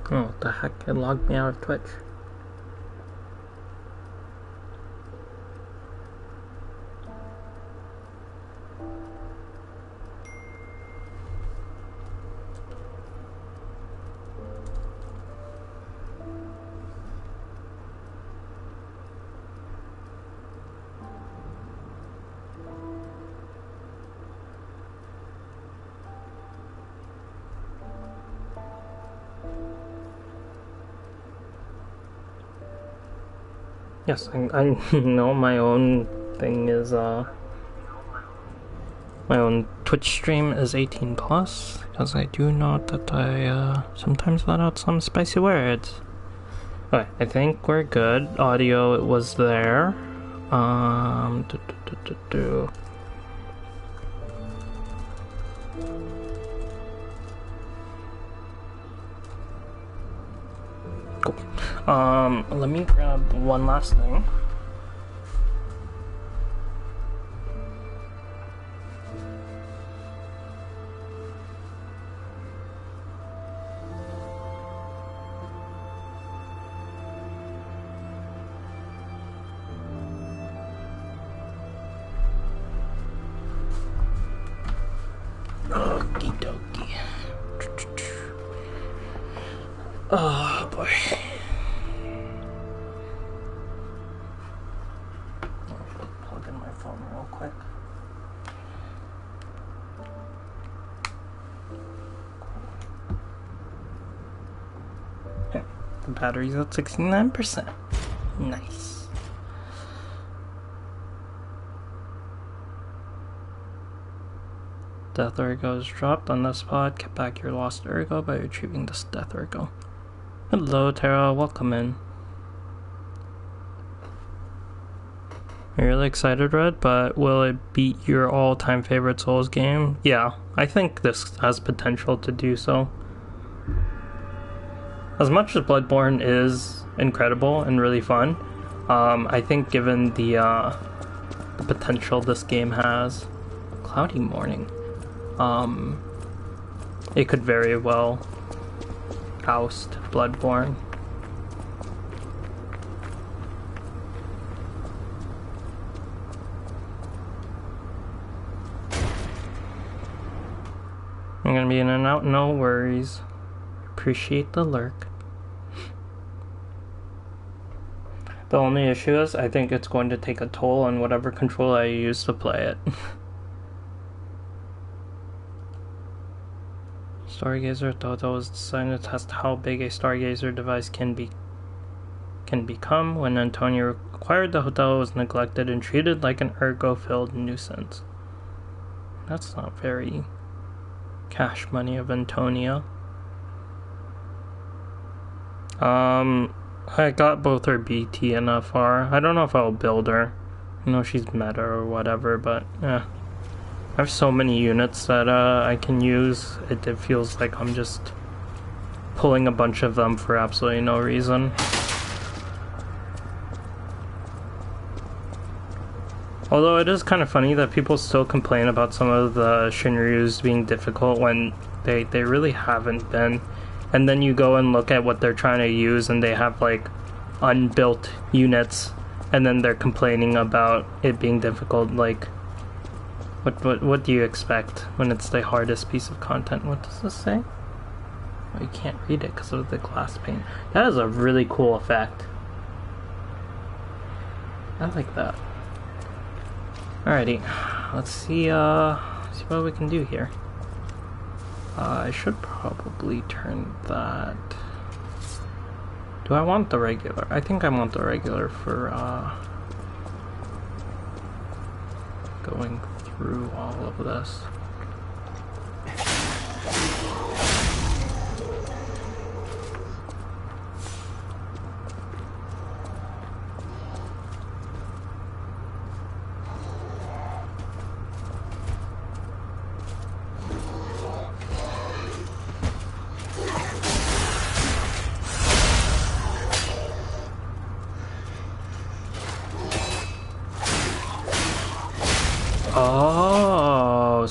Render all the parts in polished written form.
Oh, what the heck? It logged me out of Twitch. Yes, I know my own thing is, my own Twitch stream is 18 plus, because I do note that I, sometimes let out some spicy words. Okay, I think we're good. Audio, it was there. Cool. Let me grab one last thing. Okie dokie. Oh boy. Plug in my phone real quick. Okay, the battery's at 69%. Nice. Death Ergo is dropped on the spot. Get back your lost Ergo by retrieving this Death Ergo. Hello, Tara. Welcome in. I'm really excited, Red, but will it beat your all-time favorite Souls game? Yeah, I think this has potential to do so. As much as Bloodborne is incredible and really fun, I think given the potential this game has, Cloudy Morning, it could very well oust Bloodborne. I'm gonna be in and out, no worries. Appreciate the lurk. The only issue is I think it's going to take a toll on whatever controller I use to play it. Stargazer Toto was designed to test how big a Stargazer device can become. When Antonia acquired the hotel, it was neglected and treated like an ergo-filled nuisance. That's not very cash money of Antonia. I got both her BT and FR. I don't know if I'll build her. I know she's meta or whatever, but I have so many units that I can use. It feels like I'm just pulling a bunch of them for absolutely no reason. Although it is kind of funny that people still complain about some of the Shinryus being difficult when they really haven't been. And then you go and look at what they're trying to use and they have like unbuilt units and then they're complaining about it being difficult. Like, what do you expect when it's the hardest piece of content? What does this say? Oh, you can't read it because of the glass pane. That is a really cool effect. I like that. Alrighty, let's see what we can do here. I should probably turn that. Do I want the regular? I think I want the regular for going through all of this.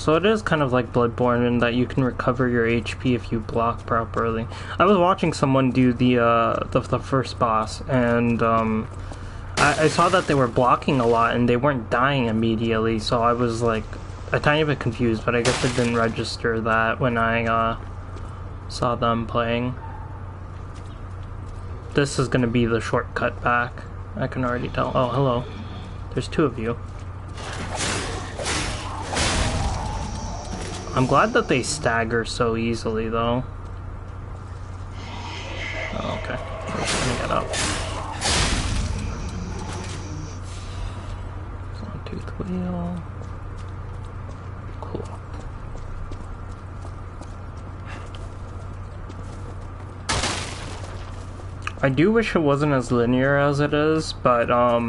so it is kind of like Bloodborne in that you can recover your HP if you block properly. I was watching someone do the first boss, and I saw that they were blocking a lot and they weren't dying immediately, so I was like a tiny bit confused, but I guess it didn't register that when I saw them playing. This is gonna be the shortcut back. I can already tell. Oh, hello. There's two of you. I'm glad that they stagger so easily, though. Oh, okay. I'm just gonna get up. Sawtooth wheel. Cool. I do wish it wasn't as linear as it is, but I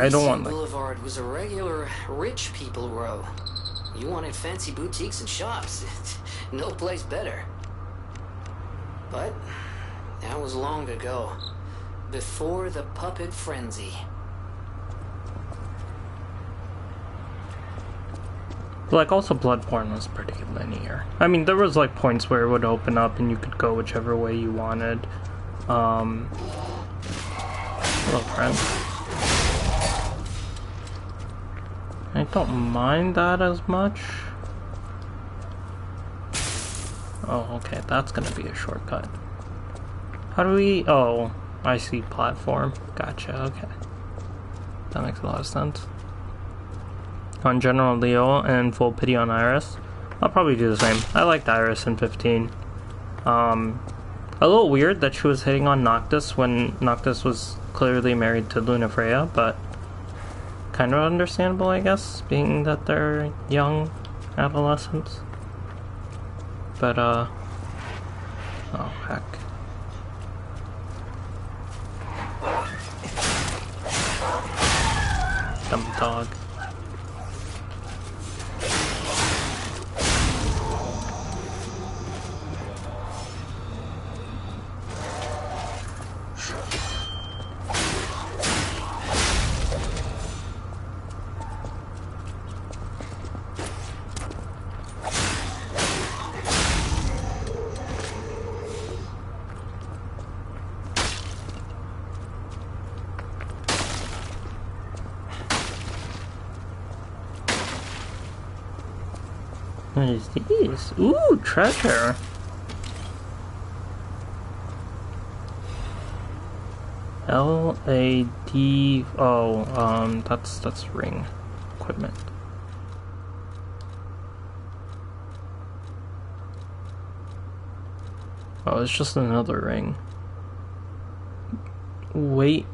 don't want. Boulevard was a regular rich people row. You wanted fancy boutiques and shops. No place better. But that was long ago. Before the puppet frenzy. Like, also Bloodborne was pretty linear. I mean, there was like points where it would open up and you could go whichever way you wanted. Hello, friend. I don't mind that as much. Oh, okay, that's gonna be a shortcut. How do we... Oh, I see platform. Gotcha, okay. That makes a lot of sense. On General Leo and Full Pity on Iris. I'll probably do the same. I liked Iris in 15. A little weird that she was hitting on Noctis when Noctis was clearly married to Lunafreya, but kind of understandable, I guess, being that they're young adolescents. But, oh, heck. Dumb dog. What is this? Ooh, treasure! L-A-D... Oh, that's ring equipment. Oh, it's just another ring. Wait.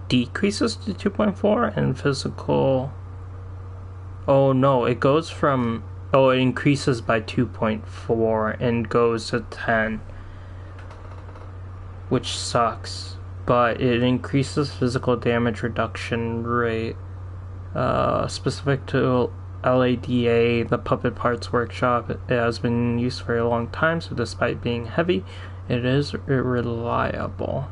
Decreases to 2.4 and physical... Oh no, it goes from... Oh, it increases by 2.4 and goes to 10. Which sucks. But it increases physical damage reduction rate. Specific to LADA, the Puppet Parts Workshop. It has been used for a long time, so despite being heavy, it is reliable.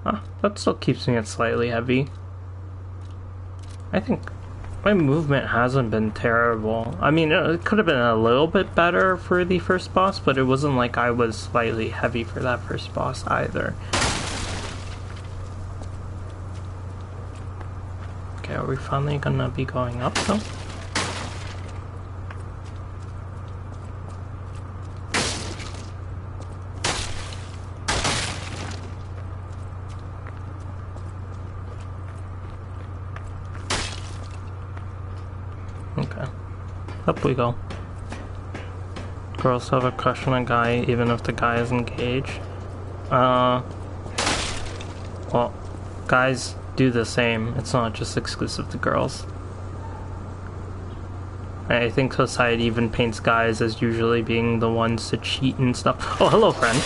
Huh, that still keeps me at slightly heavy. I think my movement hasn't been terrible. I mean, it could have been a little bit better for the first boss, but it wasn't like I was slightly heavy for that first boss either. Okay, are we finally gonna be going up though? Okay. Up we go. Girls have a crush on a guy even if the guy is engaged. Well, guys do the same. It's not just exclusive to girls. I think society even paints guys as usually being the ones to cheat and stuff. Oh, hello, friend.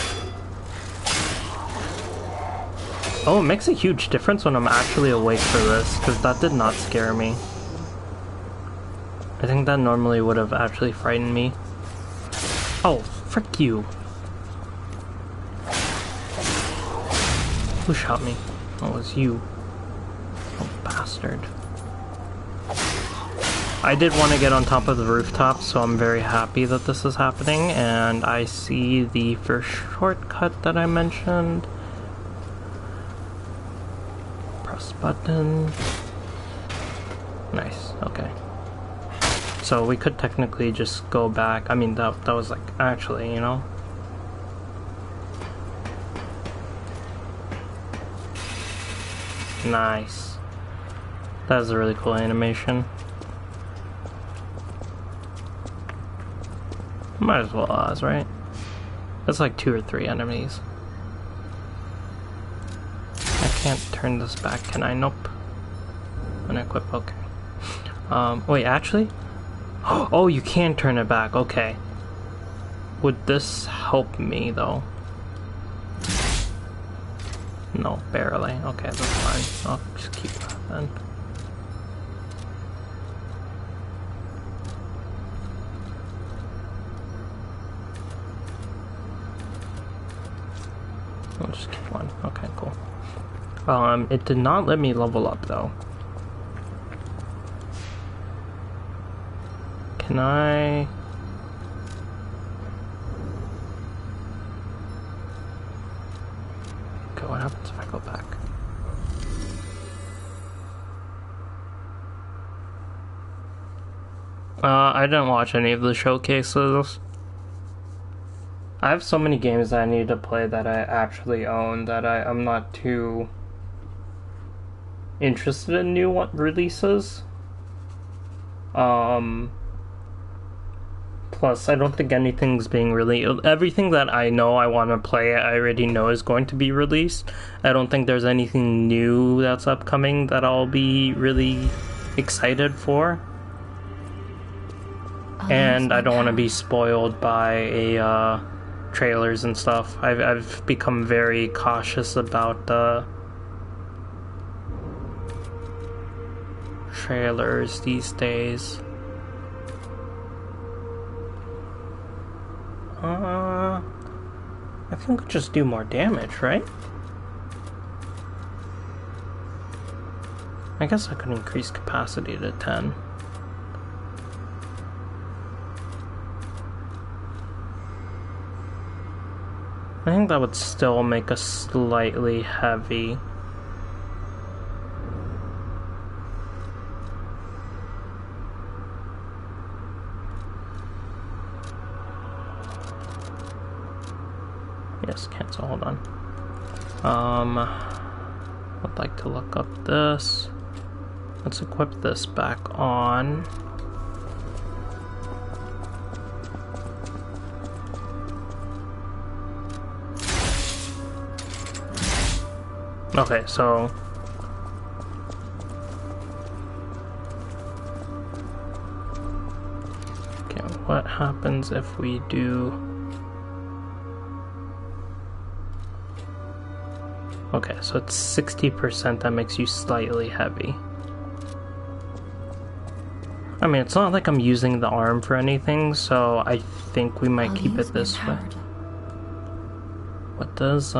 Oh, it makes a huge difference when I'm actually awake for this, because that did not scare me. I think that normally would have actually frightened me. Oh, frick you. Who shot me? Oh, it was you. Oh, bastard. I did want to get on top of the rooftop, so I'm very happy that this is happening, and I see the first shortcut that I mentioned. Press button. Nice, okay. So we could technically just go back. I mean, that was like, actually, you know? Nice. That was a really cool animation. Might as well Oz, right? That's like 2 or 3 enemies. I can't turn this back, can I? Nope. Unequip, okay. Wait, actually? Oh, you can turn it back, okay. Would this help me, though? No, barely. Okay, that's fine. I'll just keep that then. I'll just keep one. Okay, cool. It did not let me level up, though. Can I... Okay, what happens if I go back? I didn't watch any of the showcases. I have so many games that I need to play that I actually own that I'm not too interested in new releases. Plus, I don't think anything's being released. Everything that I know I want to play, I already know is going to be released. I don't think there's anything new that's upcoming that I'll be really excited for. And I don't want to be spoiled by trailers and stuff. I've become very cautious about trailers these days. I think we'll just do more damage, right? I guess I could increase capacity to 10. I think that would still make us slightly heavy. Yes, cancel, hold on. I'd like to look up this. Let's equip this back on. Okay, so okay, what happens if we do? Okay, so it's 60%, that makes you slightly heavy. I mean, it's not like I'm using the arm for anything, so I think we might keep it this way. What does,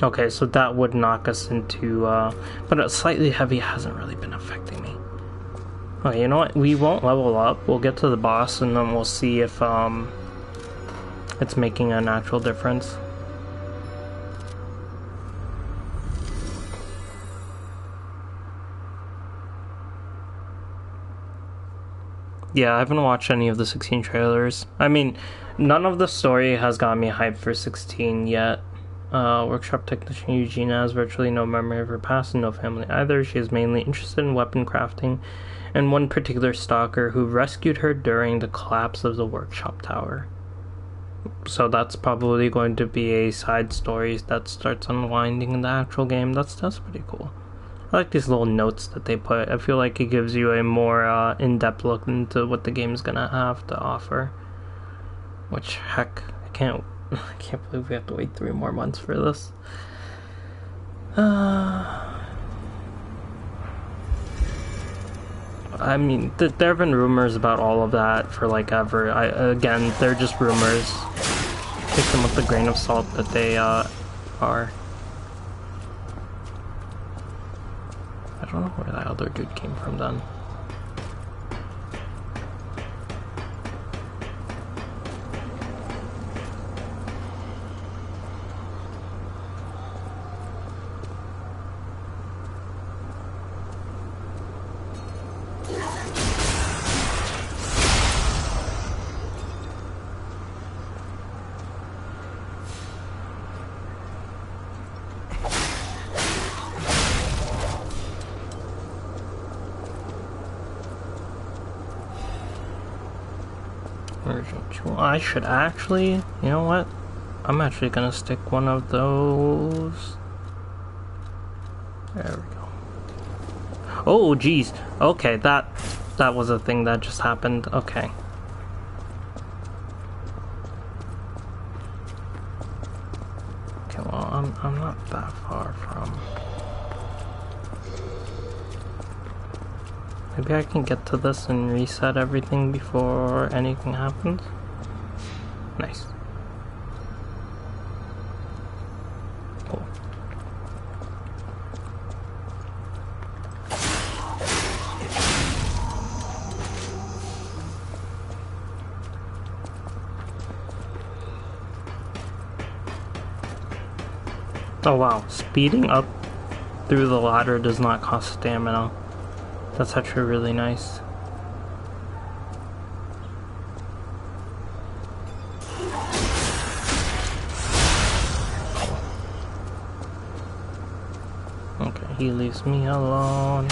okay, so that would knock us into, but a slightly heavy hasn't really been affecting me. Okay, you know what? We won't level up. We'll get to the boss, and then we'll see if, it's making an actual difference. Yeah, I haven't watched any of the 16 trailers. I mean, none of the story has got me hyped for 16 yet. Workshop technician Eugenia has virtually no memory of her past and no family either. She is mainly interested in weapon crafting and one particular stalker who rescued her during the collapse of the workshop tower. So that's probably going to be a side story that starts unwinding in the actual game. That's pretty cool. I like these little notes that they put. I feel like it gives you a more in-depth look into what the game's gonna have to offer. Which, heck, I can't believe we have to wait 3 more months for this. I mean, there have been rumors about all of that for like ever. Again, they're just rumors. take them with the grain of salt that they are. I don't know where that other dude came from then. I should actually, you know what? I'm actually gonna stick one of those. There we go. Oh, geez. Okay, that was a thing that just happened. Okay. Okay, well, I'm not that far from. Maybe I can get to this and reset everything before anything happens. Nice. Cool. Oh wow, speeding up through the ladder does not cost stamina. That's actually really nice. Okay, he leaves me alone.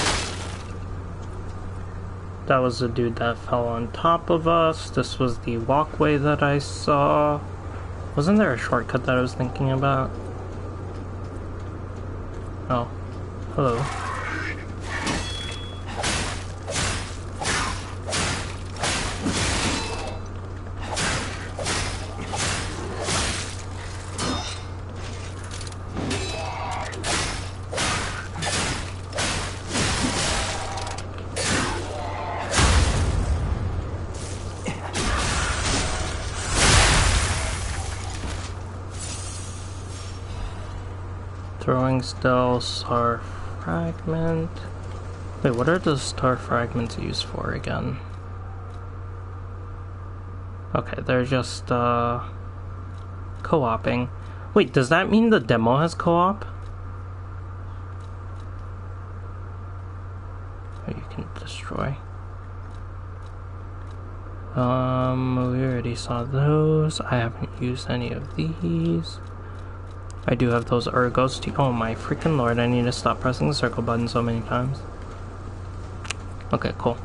That was the dude that fell on top of us. This was the walkway that I saw. Wasn't there a shortcut that I was thinking about? Oh, hello. Throwing still, star fragment. Wait, what are the star fragments used for again? Okay, they're just co-oping. Wait, does that mean the demo has co-op? Oh, you can destroy. We already saw those. I haven't used any of these. I do have those Ergos too. Oh my freaking lord, I need to stop pressing the circle button so many times. Okay, cool.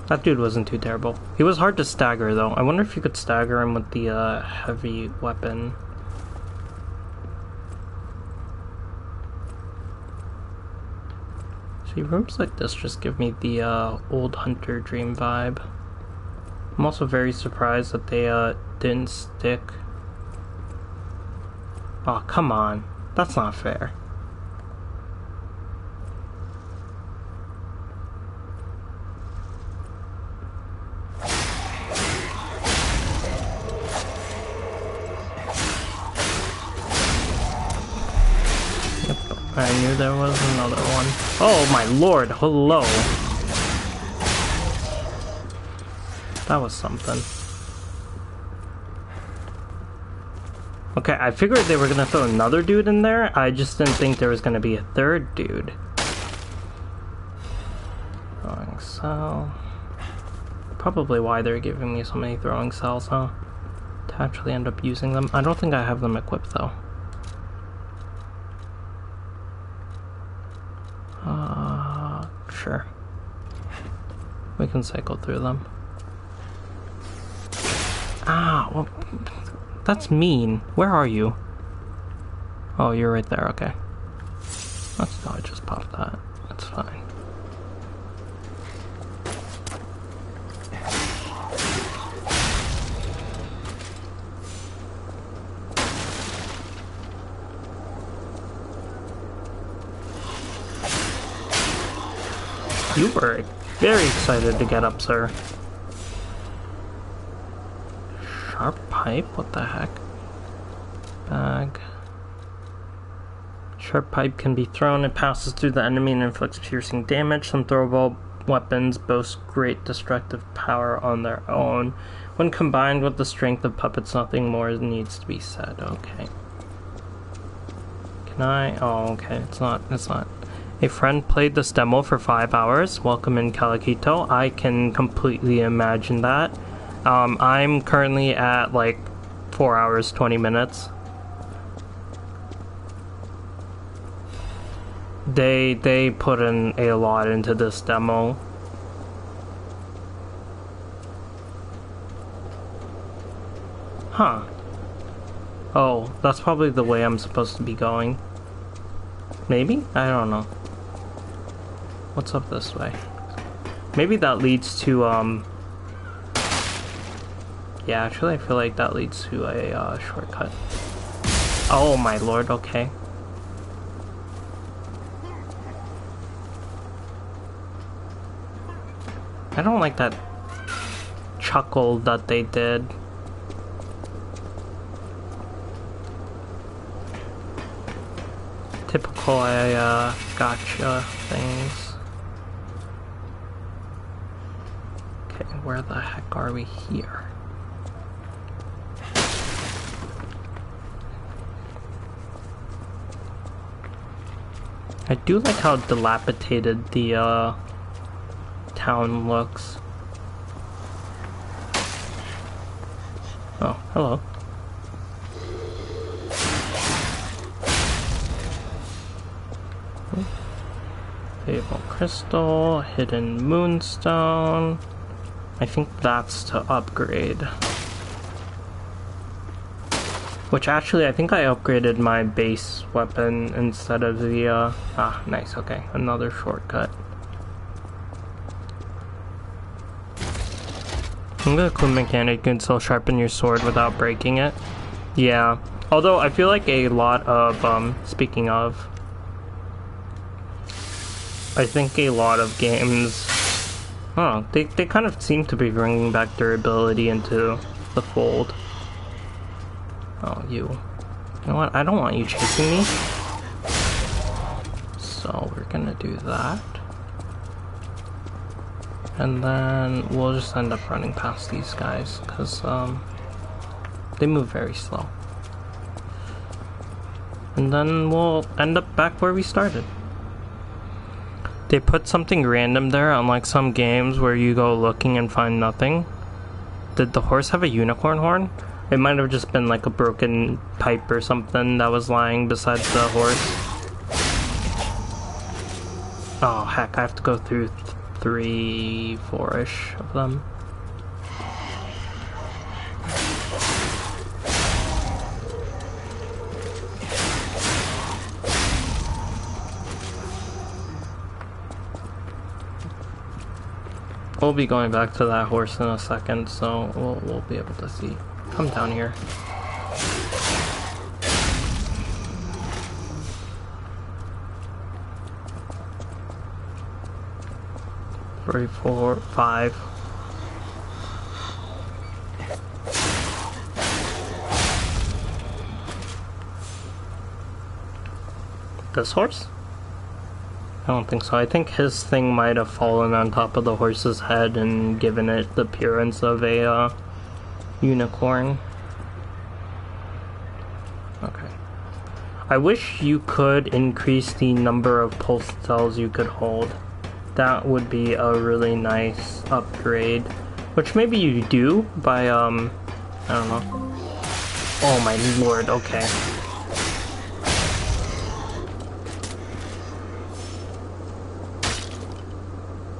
That dude wasn't too terrible. He was hard to stagger though. I wonder if you could stagger him with the heavy weapon. See, rooms like this just give me the old Hunter Dream vibe. I'm also very surprised that they didn't stick. Oh, come on. That's not fair. Yep, I knew there was another one. Oh my lord, hello. That was something. Okay, I figured they were gonna throw another dude in there. I just didn't think there was gonna be a third dude. Throwing cell. Probably why they're giving me so many throwing cells, huh? To actually end up using them. I don't think I have them equipped though. Sure. We can cycle through them. Ah, well, that's mean. Where are you? Oh, you're right there, okay. That's, oh, I just popped that. That's fine. You were very excited to get up, sir. pipe? What the heck? Bag. Sharp pipe can be thrown. It passes through the enemy and inflicts piercing damage. Some throwable weapons boast great destructive power on their own. When combined with the strength of puppets, nothing more needs to be said. Okay. Can I? Oh, okay. It's not. A friend played this demo for 5 hours. Welcome in Calaquito. I can completely imagine that. I'm currently at like 4 hours, 20 minutes. They put in a lot into this demo. Huh. Oh, that's probably the way I'm supposed to be going. Maybe? I don't know. What's up this way? Maybe that leads to, yeah, actually I feel like that leads to a, shortcut. Oh my lord, okay. I don't like that chuckle that they did. Typical, gotcha things. Okay, where the heck are we here? I do like how dilapidated the, town looks. Oh, hello. Fable crystal, hidden moonstone. I think that's to upgrade. Which actually, I think I upgraded my base weapon instead of the, nice, okay. Another shortcut. I think the cool mechanic can still sharpen your sword without breaking it. Yeah. Although, I feel like a lot of, speaking of, I think a lot of games, I don't know, they kind of seem to be bringing back durability into the fold. Oh, you. You know what? I don't want you chasing me. So, we're gonna do that. And then we'll just end up running past these guys, because, they move very slow. And then we'll end up back where we started. They put something random there, unlike some games where you go looking and find nothing. Did the horse have a unicorn horn? It might have just been like a broken pipe or something that was lying beside the horse. Oh heck, I have to go through 3, 4-ish of them. We'll be going back to that horse in a second, so we'll be able to see. Come down here. Three, 4, 5. This horse? I don't think so. I think his thing might have fallen on top of the horse's head and given it the appearance of a unicorn. Okay. I wish you could increase the number of pulse cells you could hold. That would be a really nice upgrade. Which maybe you do by, I don't know. Oh my lord, okay.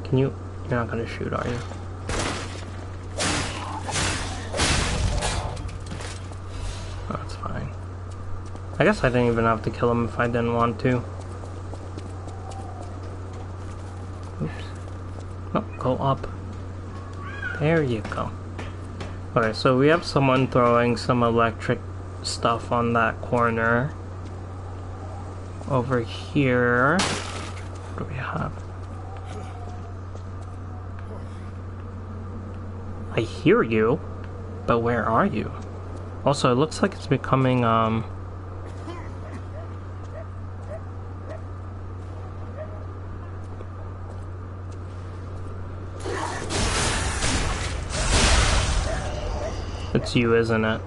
Can you... You're not gonna shoot, are you? Oh, that's fine. I guess I didn't even have to kill him if I didn't want to. Oops. No, go up. There you go. Okay, so we have someone throwing some electric stuff on that corner. Over here... What do we have? I hear you, but where are you? Also, it looks like it's becoming, it's you, isn't it?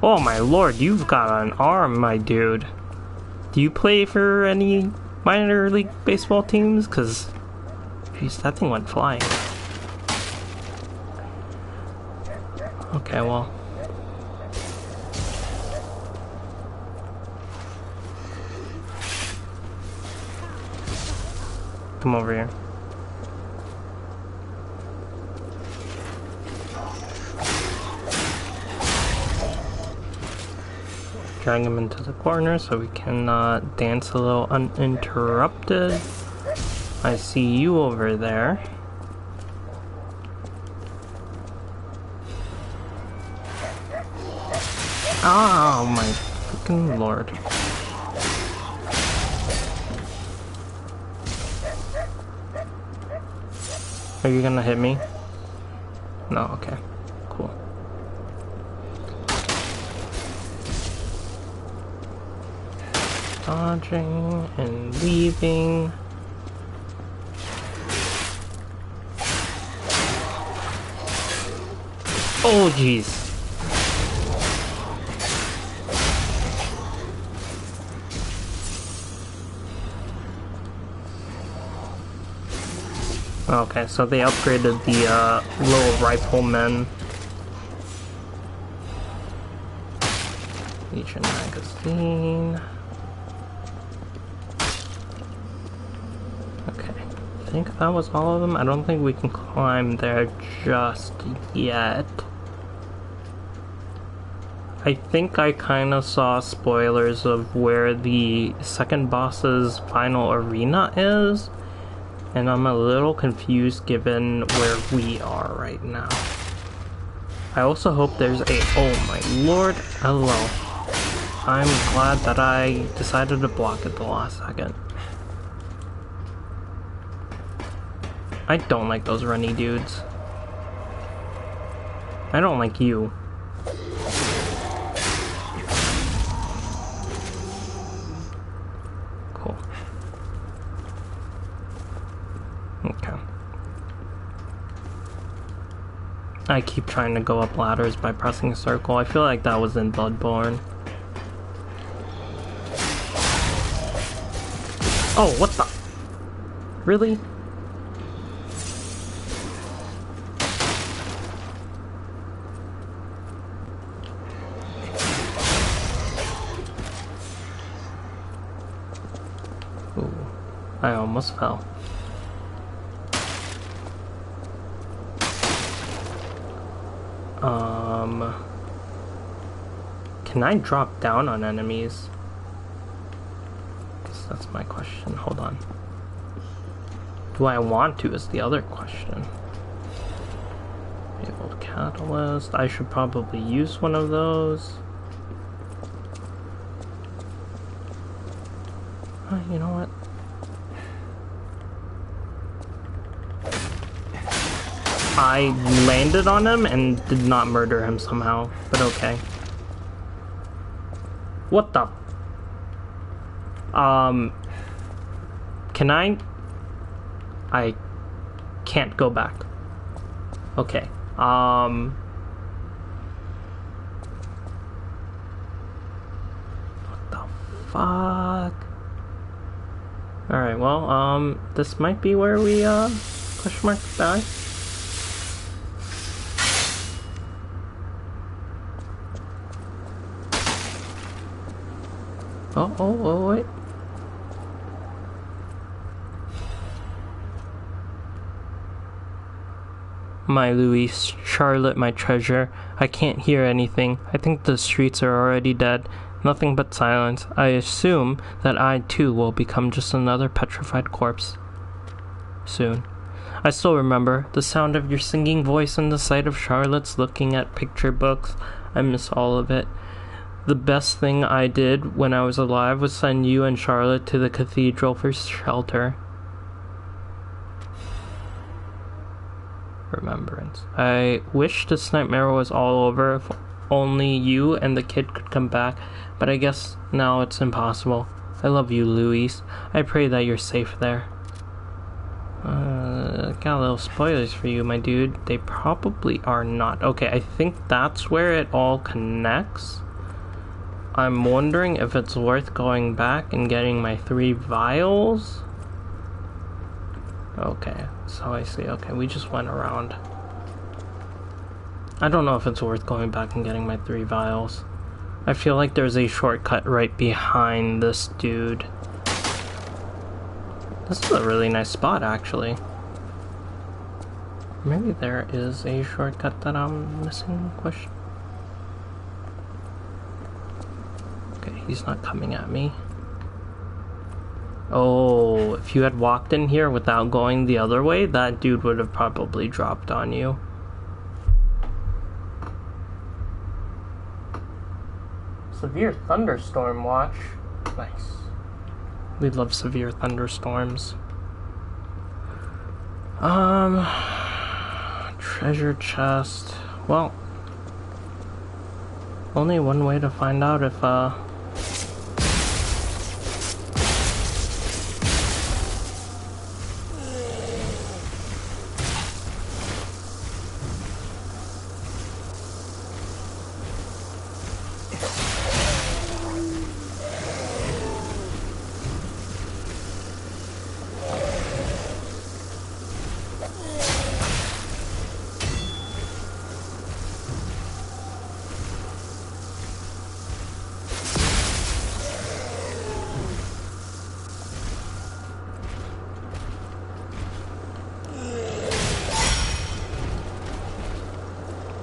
Oh my lord, you've got an arm, my dude. Do you play for any minor league baseball teams? Because, jeez, that thing went flying. Okay, well. Come over here. Drag him into the corner so we can dance a little uninterrupted. I see you over there. Oh my freaking lord. Are you gonna hit me? No, okay. Cool. Dodging and leaving. Oh jeez. Okay, so they upgraded the little riflemen. Legion magazine. Okay, I think that was all of them. I don't think we can climb there just yet. I think I kind of saw spoilers of where the second boss's final arena is. And I'm a little confused given where we are right now. I also hope there's a... Oh my lord, hello. I'm glad that I decided to block it the last second. I don't like those runny dudes. I don't like you. Cool. Okay. I keep trying to go up ladders by pressing circle. I feel like that was in Bloodborne. Oh, what the? Really? Ooh, I almost fell. Can I drop down on enemies? Guess that's my question. Hold on. Do I want to is the other question. Enabled catalyst. I should probably use one of those. You know what? I landed on him and did not murder him somehow, but okay. What the? Can I can't go back. Okay. What the fuck? Alright, well, this might be where we, push mark die. Oh, wait. My Louise, Charlotte, my treasure. I can't hear anything. I think the streets are already dead. Nothing but silence. I assume that I too will become just another petrified corpse. Soon. I still remember the sound of your singing voice and the sight of Charlotte's looking at picture books. I miss all of it. The best thing I did when I was alive was send you and Charlotte to the cathedral for shelter. Remembrance. I wish this nightmare was all over if only you and the kid could come back, but I guess now it's impossible. I love you, Luis. I pray that you're safe there. Got a little spoilers for you, my dude. They probably are not. Okay, I think that's where it all connects. I'm wondering if it's worth going back and getting my 3 vials. Okay, so I see. Okay, we just went around. I don't know if it's worth going back and getting my 3 vials. I feel like there's a shortcut right behind this dude. This is a really nice spot, actually. Maybe there is a shortcut that I'm missing? Question. Okay, he's not coming at me. Oh, if you had walked in here without going the other way, that dude would have probably dropped on you. Severe thunderstorm watch. Nice. We love severe thunderstorms. Treasure chest. Well, only one way to find out if,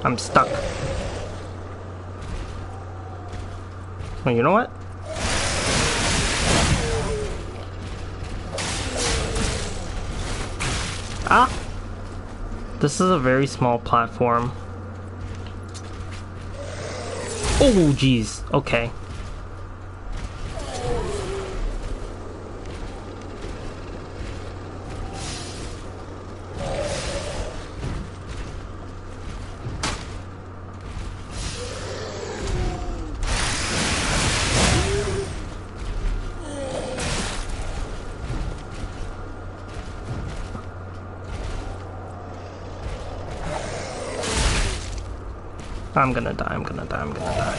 I'm stuck. Well, you know what? Ah! This is a very small platform. Oh, jeez. Okay. I'm gonna die, I'm gonna die, I'm gonna die.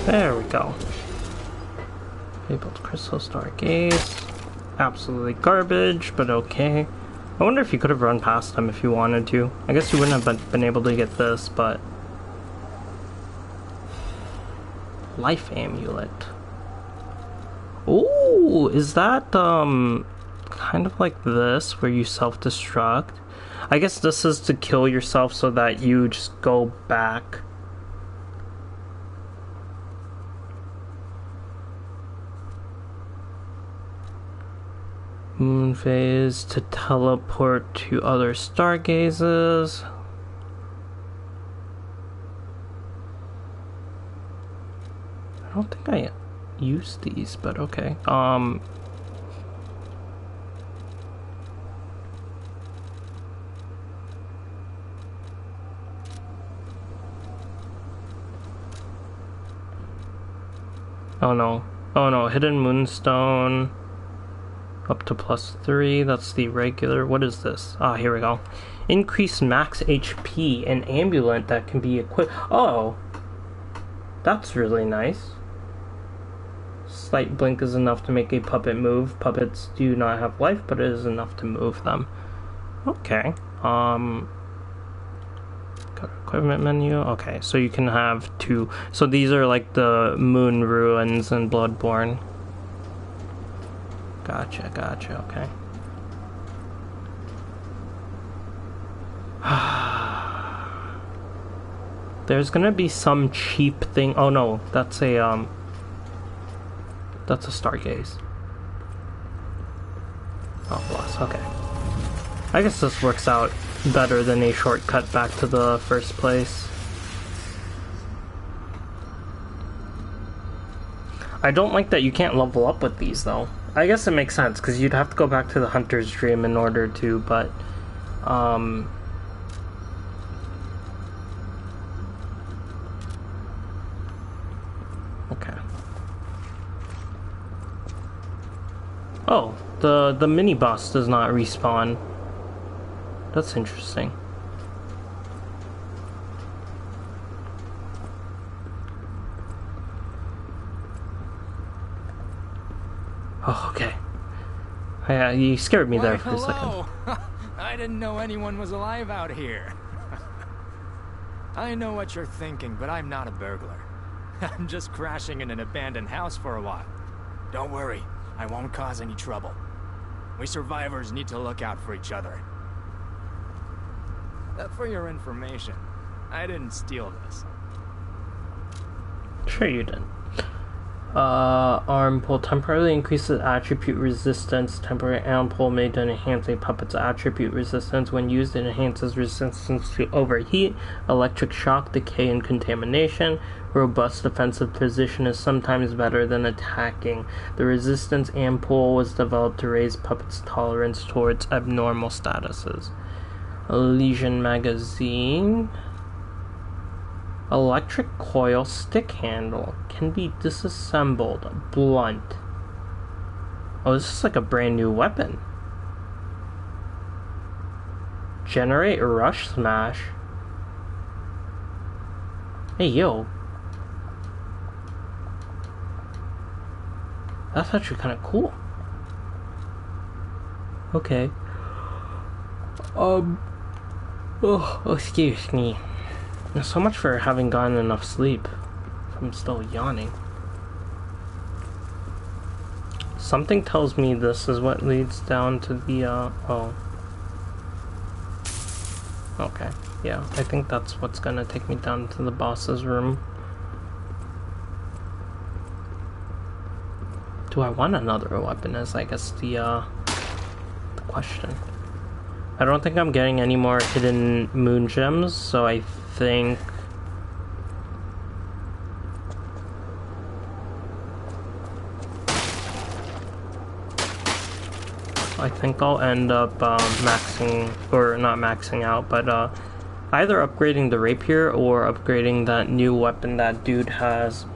There we go. Fabled Crystal Stargaze. Absolutely garbage, but okay. I wonder if you could have run past them if you wanted to. I guess you wouldn't have been able to get this, but... Life Amulet. Ooh, is that, kind of like this, where you self-destruct? I guess this is to kill yourself so that you just go back. Moon phase to teleport to other stargazes. I don't think I used these, but okay. Oh no. Oh no, Hidden Moonstone. Up to +3, that's the regular. What is this? Ah, here we go. Increase max HP, an amulet that can be equipped. Oh! That's really nice. Slight blink is enough to make a puppet move. Puppets do not have life, but it is enough to move them. Okay. Got equipment menu. Okay, so you can have 2. So these are like the Moon Ruins and Bloodborne. Gotcha, gotcha, okay. There's gonna be some cheap thing. Oh no, that's a stargaze. Oh, plus, okay. I guess this works out better than a shortcut back to the first place. I don't like that you can't level up with these, though. I guess it makes sense, because you'd have to go back to the Hunter's Dream in order to, but... Okay. Oh, the mini-boss does not respawn. That's interesting. Oh, okay. You scared me there for a second. I didn't know anyone was alive out here. I know what you're thinking, but I'm not a burglar. I'm just crashing in an abandoned house for a while. Don't worry, I won't cause any trouble. We survivors need to look out for each other. For your information, I didn't steal this. Sure you didn't. Arm pull temporarily increases attribute resistance. Temporary arm pull made to enhance a puppet's attribute resistance. When used, it enhances resistance to overheat, electric shock, decay, and contamination. Robust defensive position is sometimes better than attacking. The resistance arm pull was developed to raise puppets' tolerance towards abnormal statuses. Legion magazine. Electric coil stick handle can be disassembled. Blunt. Oh, this is like a brand new weapon. Generate rush smash. Hey, yo. That's actually kind of cool. Okay. Oh, excuse me. So much for having gotten enough sleep. I'm still yawning. Something tells me this is what leads down to the, oh. Okay, yeah, I think that's what's gonna take me down to the boss's room. Do I want another weapon is, I guess, the question. I don't think I'm getting any more hidden moon gems, so I think I'll end up maxing, or not maxing out, but either upgrading the rapier or upgrading that new weapon that dude has.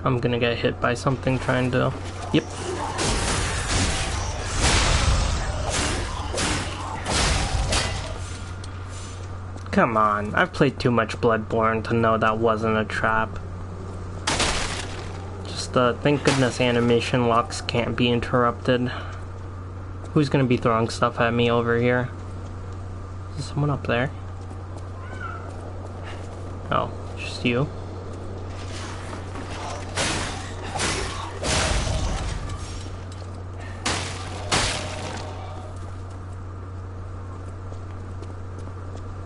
I'm gonna get hit by something trying to... Yep. Come on, I've played too much Bloodborne to know that wasn't a trap. Just thank goodness animation locks can't be interrupted. Who's gonna be throwing stuff at me over here? Is there someone up there? Oh, just you?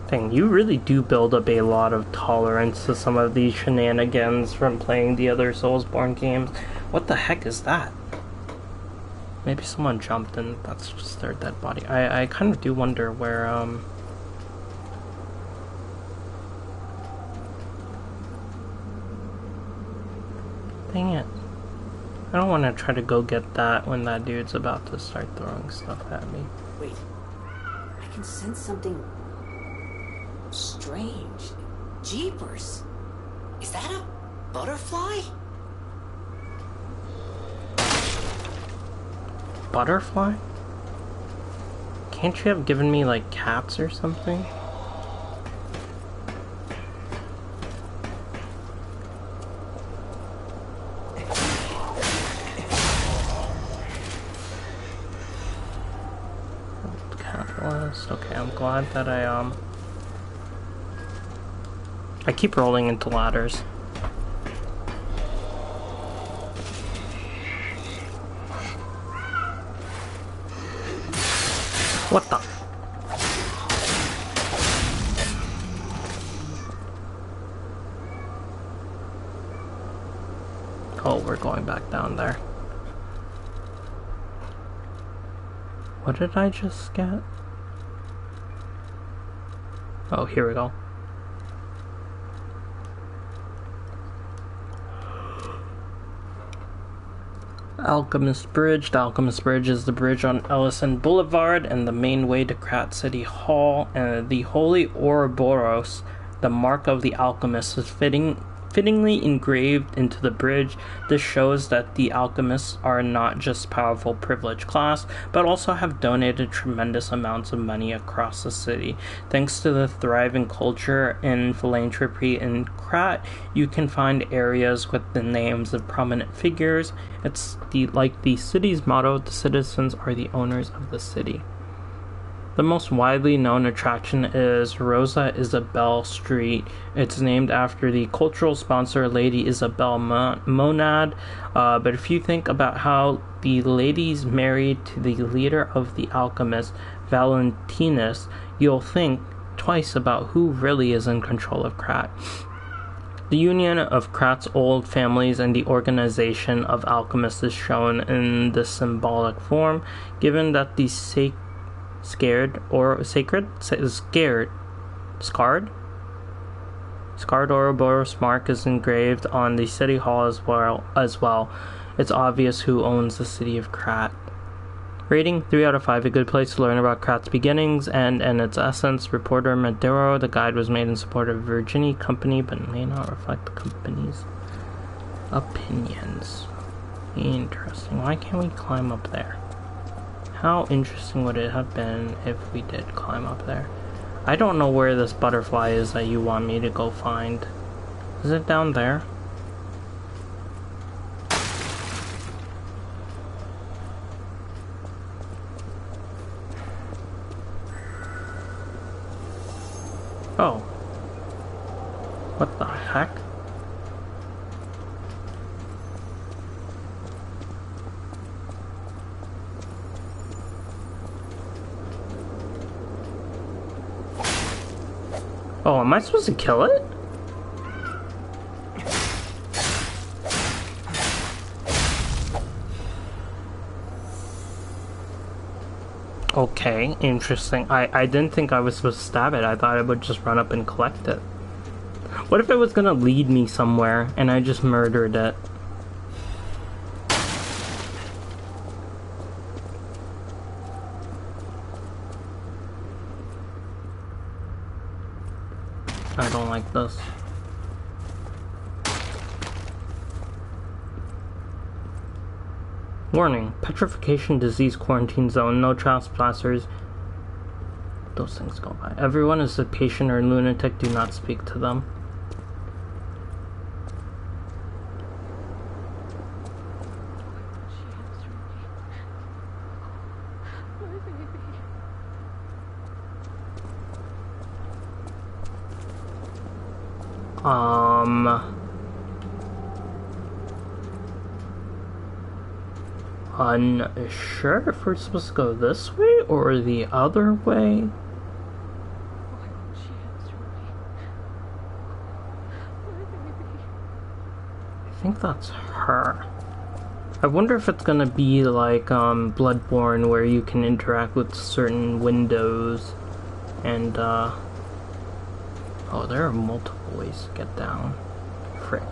Dang, you really do build up a lot of tolerance to some of these shenanigans from playing the other Soulsborne games. What the heck is that? Maybe someone jumped and that's just their dead body. I kind of do wonder where, Dang it. I don't want to try to go get that when that dude's about to start throwing stuff at me. Wait. I can sense something... strange. Jeepers. Is that a butterfly? Butterfly? Can't you have given me, like, cats or something? Catalyst. Okay, I'm glad that I keep rolling into ladders. What the? we're going back down there. What did I just get? Oh, here we go. Alchemist Bridge. The Alchemist Bridge is the bridge on Ellison Boulevard and the main way to Krat City Hall. And the Holy Ouroboros, the mark of the alchemist, is fittingly engraved into the bridge. This shows that the alchemists are not just powerful privileged class, but also have donated tremendous amounts of money across the city. Thanks to the thriving culture and philanthropy in Krat, you can find areas with the names of prominent figures. It's like the city's motto, the citizens are the owners of the city. The most widely known attraction is Rosa Isabel Street. It's named after the cultural sponsor Lady Isabel Monad. But if you think about how the lady's married to the leader of the alchemists, Valentinus, you'll think twice about who really is in control of Krat. The union of Krat's old families and the organization of alchemists is shown in this symbolic form, given that the scarred Ouroboros mark is engraved on the city hall as well. It's obvious who owns the city of Krat. Rating 3 out of 5, a good place to learn about Krat's beginnings and its essence. Reporter Maduro, the guide was made in support of Virginia Company but may not reflect the company's opinions. Interesting. Why can't we climb up there? How interesting would it have been if we did climb up there? I don't know where this butterfly is that you want me to go find. Is it down there? Oh. What the heck? Oh, am I supposed to kill it? Okay, interesting. I didn't think I was supposed to stab it. I thought I would just run up and collect it. What if it was gonna lead me somewhere and I just murdered it? I don't like this. Warning, petrification disease quarantine zone, no trespassers. Those things go by. Everyone is a patient or lunatic, do not speak to them. Unsure if we're supposed to go this way or the other way. I think that's her. I wonder if it's gonna be like Bloodborne, where you can interact with certain windows and oh, there are multiple ways to get down. Frick.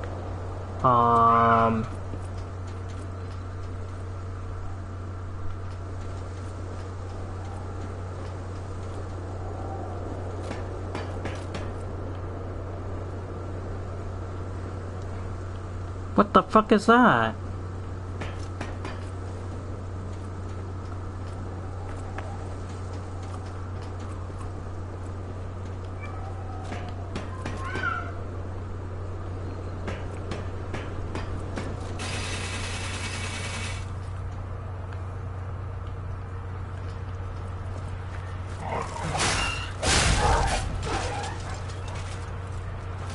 What the fuck is that?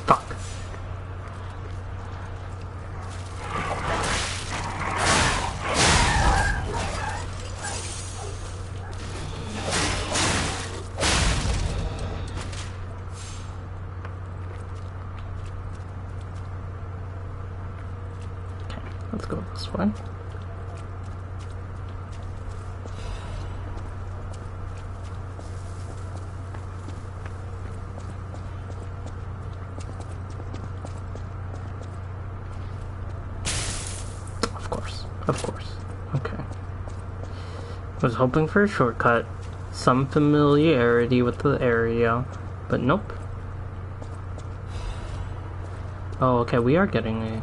Fuck. Let's go this way. Of course. Okay. I was hoping for a shortcut, some familiarity with the area, but nope. Oh, okay, we are getting a...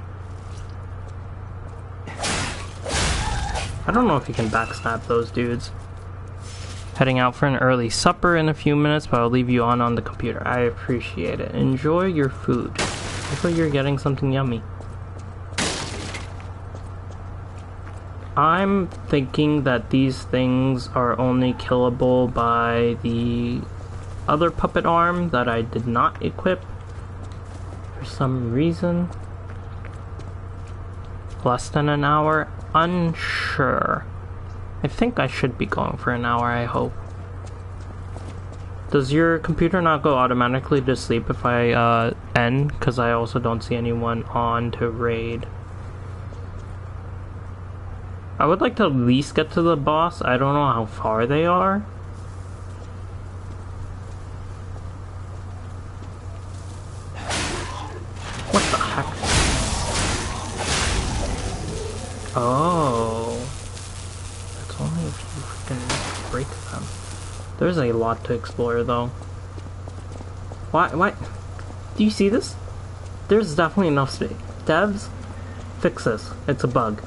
I don't know if you can backstab those dudes. Heading out for an early supper in a few minutes, but I'll leave you on the computer. I appreciate it. Enjoy your food. Hopefully you're getting something yummy. I'm thinking that these things are only killable by the other puppet arm that I did not equip for some reason. Less than an hour? Unsure. I think I should be going for an hour, I hope. Does your computer not go automatically to sleep if I end? Because I also don't see anyone on to raid. I would like to at least get to the boss. I don't know how far they are. What the heck? Oh. That's only if you freaking break them. There's a lot to explore though. Why? Do you see this? There's definitely enough space. Devs, fix this. It's a bug.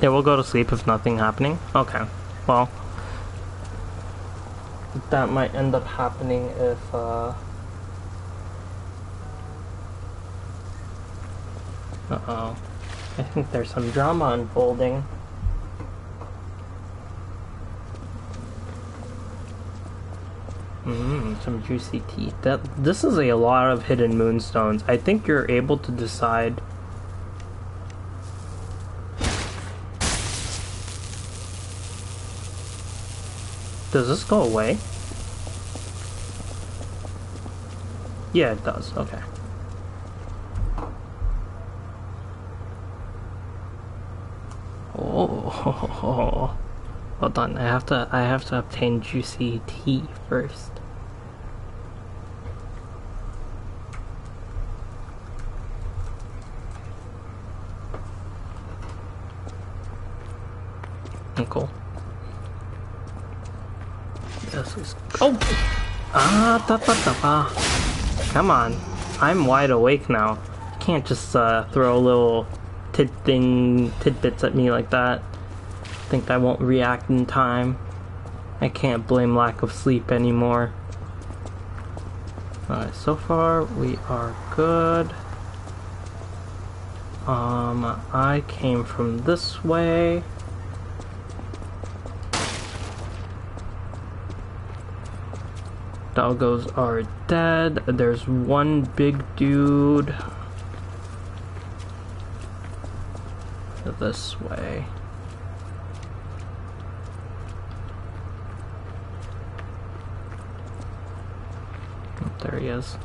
Yeah, we'll go to sleep if nothing happening. Okay, well, that might end up happening if, uh-oh. I think there's some drama unfolding. Some juicy tea. This is a lot of hidden moonstones. I think you're able to decide... Does this go away? Yeah, it does. Okay. Oh, hold on. I have to obtain juicy tea first. Cool. This is... Oh! Come on. I'm wide awake now. You can't just throw little tidbits at me like that. Think I won't react in time. I can't blame lack of sleep anymore. Alright, so far we are good. I came from this way. Doggos are dead. There's one big dude this way. Oh, there he is.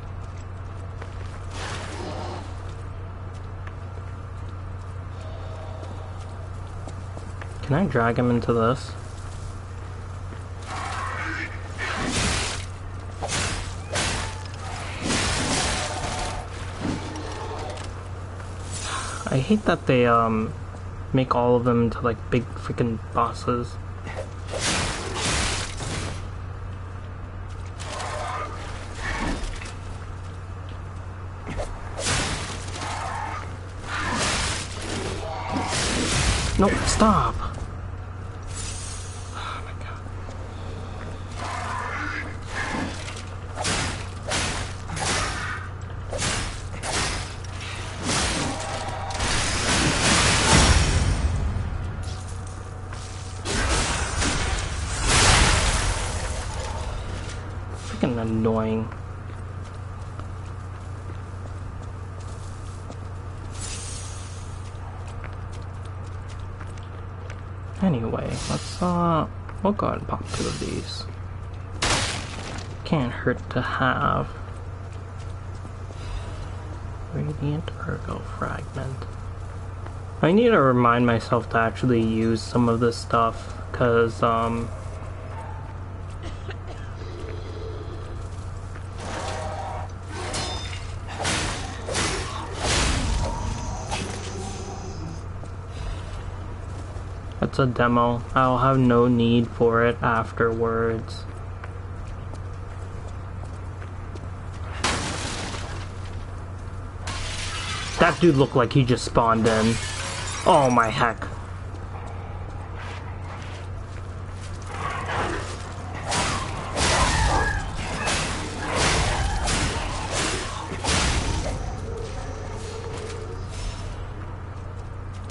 Can I drag him into this? I hate that they make all of them into like big freaking bosses. No, stop! Oh my god. Freaking annoying. Anyway, let's we'll go ahead and pop 2 of these. Can't hurt to have. Radiant Ergo Fragment. I need to remind myself to actually use some of this stuff, because, it's a demo. I'll have no need for it afterwards. That dude looked like he just spawned in. Oh my heck.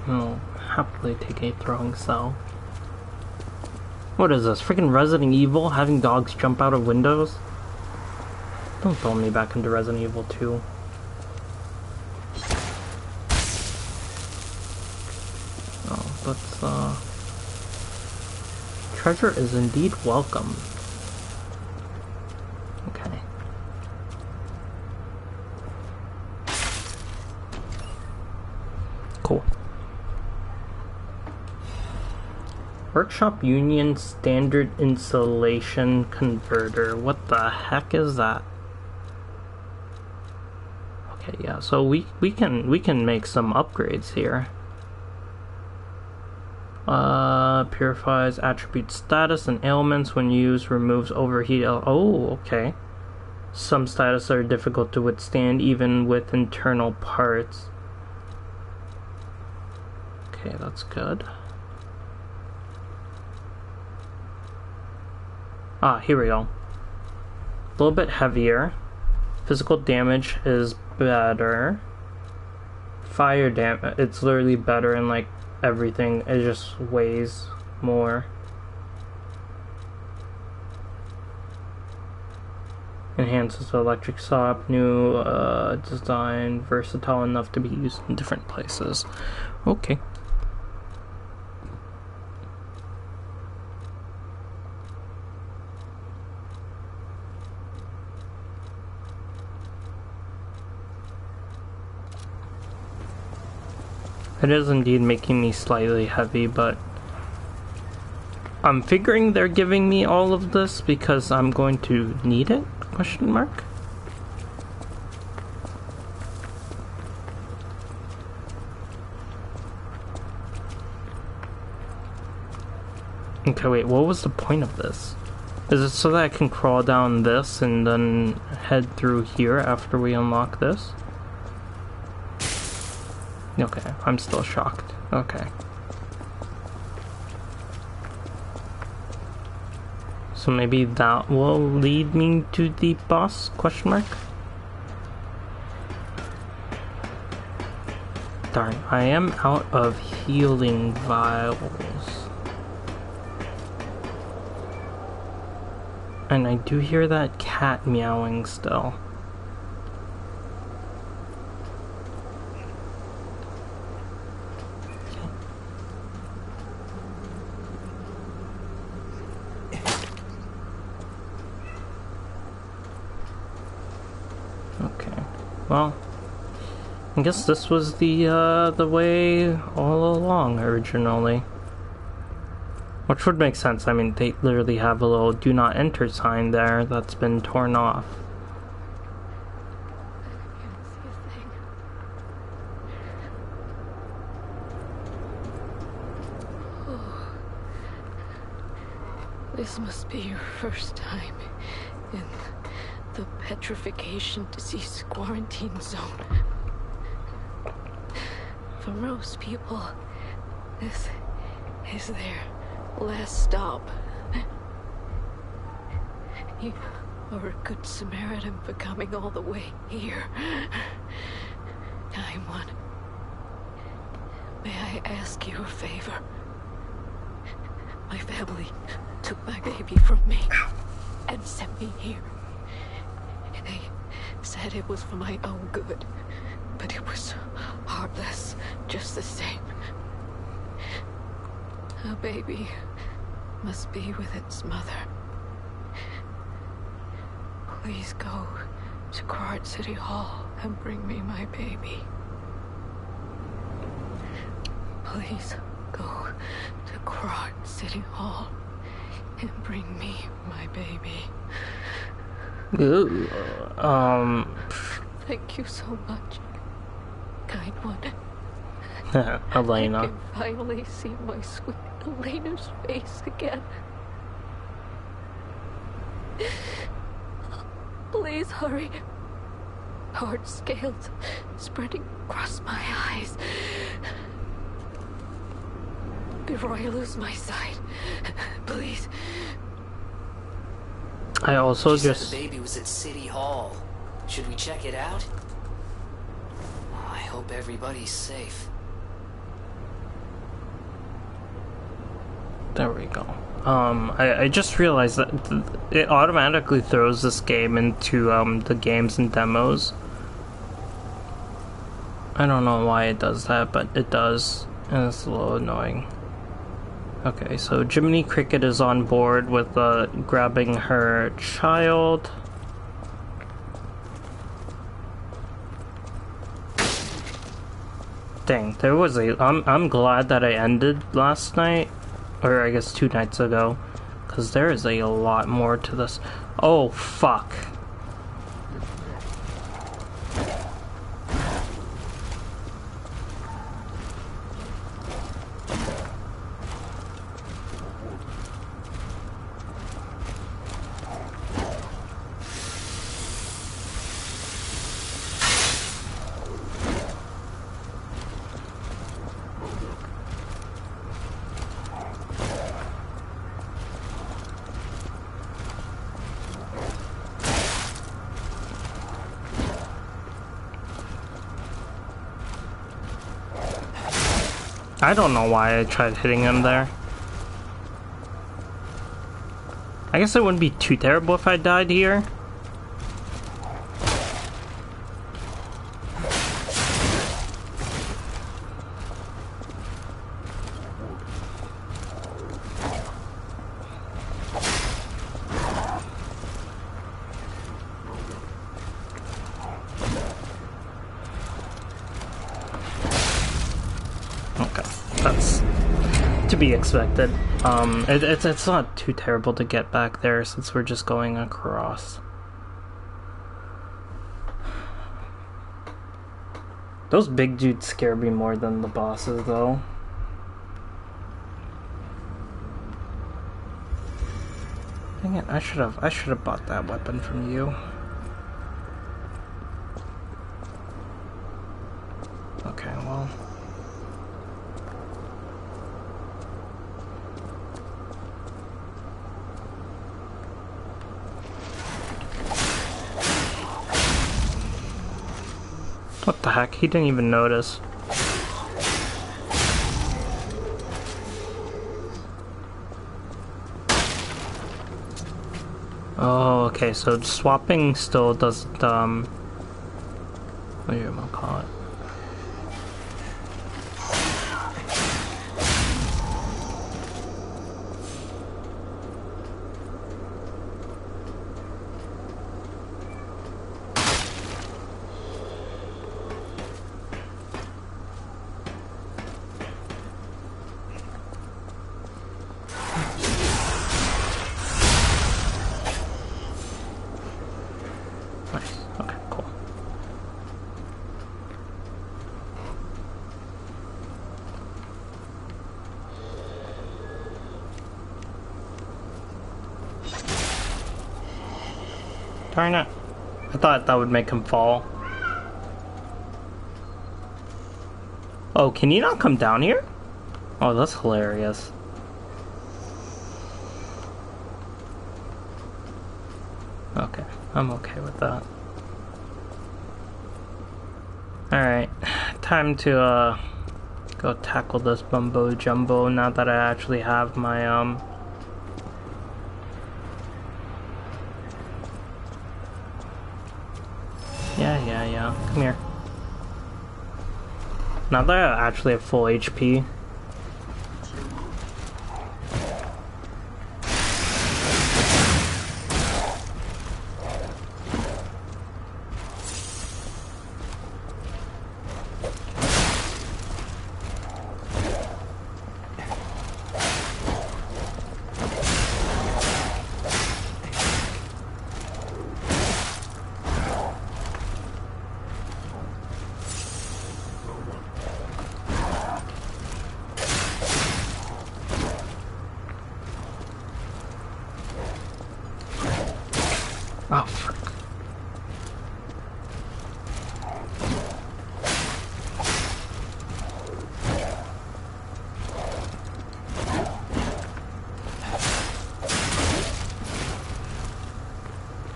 I'll happily take a throwing cell. What is this? Freaking Resident Evil? Having dogs jump out of windows? Don't throw me back into Resident Evil 2. Let's, treasure is indeed welcome. Okay. Cool. Workshop Union Standard Insulation Converter. What the heck is that? Okay, yeah, so we can make some upgrades here. Purifies attribute status and ailments when used, removes overheat. Oh, okay. Some status are difficult to withstand even with internal parts. Okay, that's good. Ah, here we go. A little bit heavier. Physical damage is better. Fire damage, it's literally better in like everything. It just weighs more. Enhances the electric saw, new design, versatile enough to be used in different places. Okay. It is indeed making me slightly heavy, but I'm figuring they're giving me all of this because I'm going to need it? Question mark? Okay, wait, what was the point of this? Is it so that I can crawl down this and then head through here after we unlock this? Okay, I'm still shocked. Okay. So maybe that will lead me to the boss? Question mark? Darn, I am out of healing vials. And I do hear that cat meowing still. Well, I guess this was the way all along originally. Which would make sense. I mean, they literally have a little do not enter sign there that's been torn off. Oh. This must be your first time in the petrification disease quarantine zone. For most people, this is their last stop. You are a good Samaritan for coming all the way here. I'm one. May I ask you a favor? My family took my baby from me and sent me here. They said it was for my own good, but it was heartless just the same. A baby must be with its mother. Please go to Krat City Hall and bring me my baby. Please go to Krat City Hall and bring me my baby. Ooh, Thank you so much, kind one. Elena. I can finally see my sweet Elena's face again. Please hurry. Hard scales spreading across my eyes. Before I lose my sight, please. I also She said just... the baby was at City Hall. Should we check it out? Oh, I hope everybody's safe. There we go. I just realized that it automatically throws this game into the games and demos. I don't know why it does that, but it does, and it's a little annoying. Okay, so Jiminy Cricket is on board with grabbing her child. Dang, there was I'm glad that I ended last night, or I guess 2 nights ago, because there is a lot more to this. Oh, fuck. I don't know why I tried hitting him there. I guess it wouldn't be too terrible if I died here. Be expected. It's not too terrible to get back there since we're just going across. Those big dudes scare me more than the bosses, though. Dang it! I should have bought that weapon from you. Okay, well. What the heck? He didn't even notice. Oh, okay, so swapping still doesn't, what do you want to call it? Darn it. I thought that would make him fall. Oh, can you not come down here? Oh, that's hilarious. Okay, I'm okay with that. Alright, time to go tackle this Mumbo Jumbo now that I actually have my Yeah, come here. Now that I actually have full HP. Oh, frick.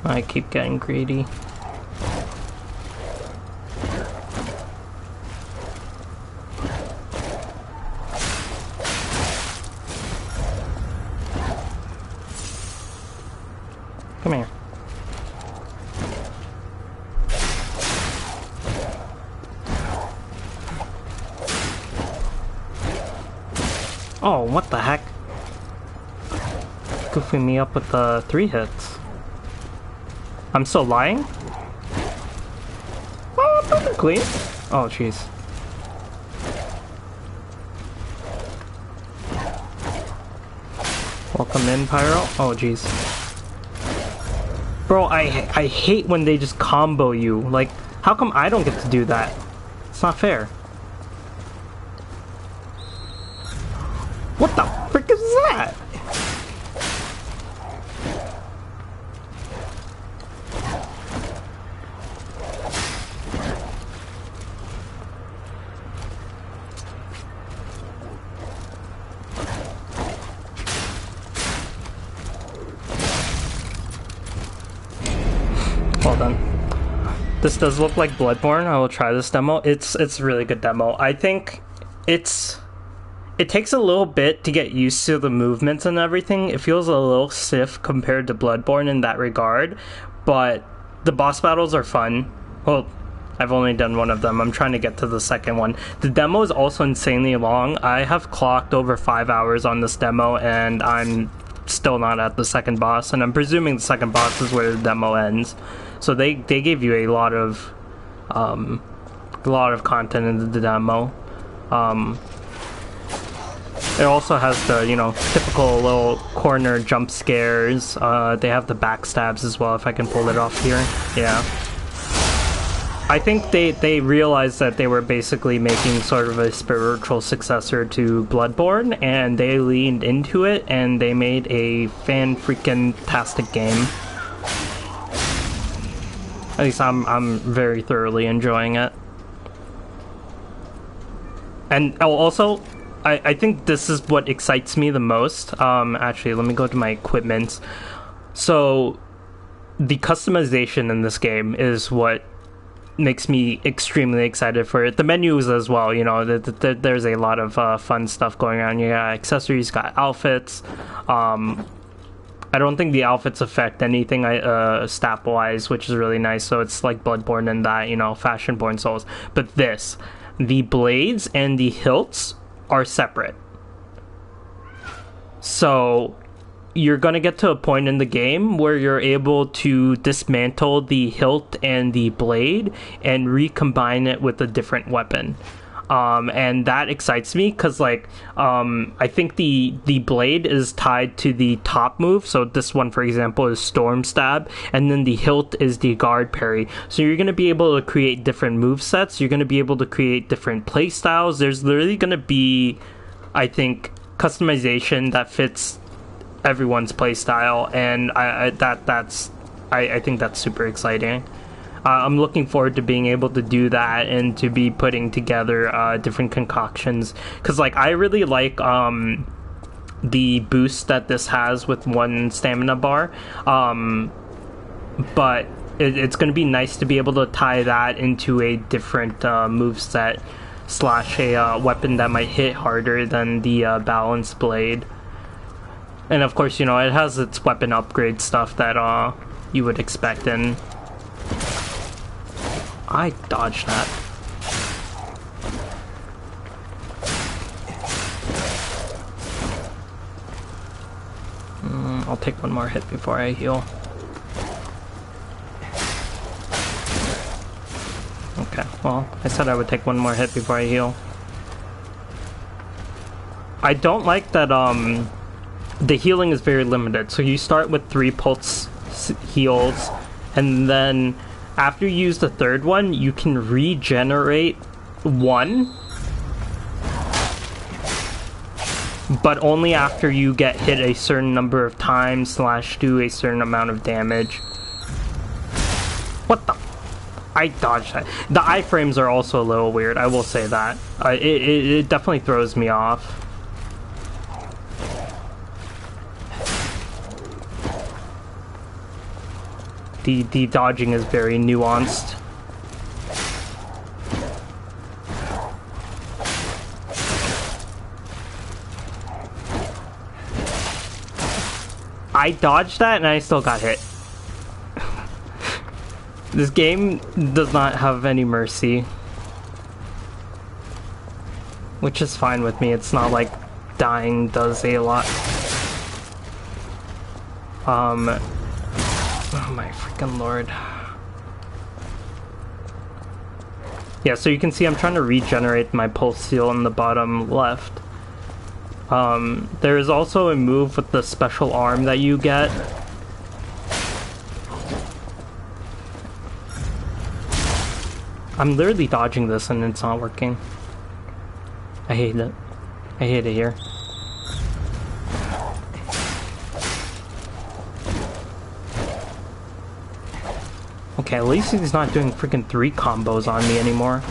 I keep getting greedy. Come here. Oh, what the heck? Goofing me up with the 3 hits. I'm still lying? Oh, perfectly. Oh, jeez. Welcome in, Pyro. Oh, jeez. Bro, I hate when they just combo you. Like, how come I don't get to do that? It's not fair. What the frick is that? Well done. This does look like Bloodborne. I will try this demo. It's a really good demo. I think it takes a little bit to get used to the movements and everything. It feels a little stiff compared to Bloodborne in that regard, but the boss battles are fun. Well, I've only done one of them. I'm trying to get to the second one. The demo is also insanely long. I have clocked over 5 hours on this demo, and I'm still not at the second boss, and I'm presuming the second boss is where the demo ends. So they gave you a lot of content in the demo. It also has the, you know, typical little corner jump scares. They have the backstabs as well, if I can pull it off here. Yeah. I think they realized that they were basically making sort of a spiritual successor to Bloodborne, and they leaned into it, and they made a fan-freaking-tastic game. At least I'm very thoroughly enjoying it. And also, I think this is what excites me the most. Actually, let me go to my equipment. So, the customization in this game is what makes me extremely excited for it. The menus as well, you know, there's a lot of fun stuff going on. You got accessories, got outfits. I don't think the outfits affect anything stat-wise, which is really nice. So it's like Bloodborne and that, you know, Fashion-Born Souls. But the blades and the hilts are separate. So you're going to get to a point in the game where you're able to dismantle the hilt and the blade and recombine it with a different weapon. And that excites me because, like, I think the blade is tied to the top move. So this one, for example, is Storm Stab, and then the hilt is the Guard Parry. So you're going to be able to create different move sets. You're going to be able to create different play styles. There's literally going to be, I think, customization that fits everyone's play style, and I think that's super exciting. I'm looking forward to being able to do that and to be putting together different concoctions, because like I really like the boost that this has with one stamina bar, but it's going to be nice to be able to tie that into a different move set / a weapon that might hit harder than the balanced blade. And of course, you know, it has its weapon upgrade stuff that you would expect, and I dodged that. I'll take one more hit before I heal. Okay, well, I said I would take one more hit before I heal. I don't like that the healing is very limited. So you start with 3 pulse heals, and then after you use the third one, you can regenerate 1, but only after you get hit a certain number of times / do a certain amount of damage. What the? I dodged that. The iframes are also a little weird, I will say that. It definitely throws me off. The dodging is very nuanced. I dodged that and I still got hit. This game does not have any mercy. Which is fine with me, it's not like dying does a lot. Oh my freaking lord. Yeah, so you can see I'm trying to regenerate my pulse seal in the bottom left. There is also a move with the special arm that you get. I'm literally dodging this and it's not working. I hate it. I hate it here. Okay, at least he's not doing freaking 3 combos on me anymore.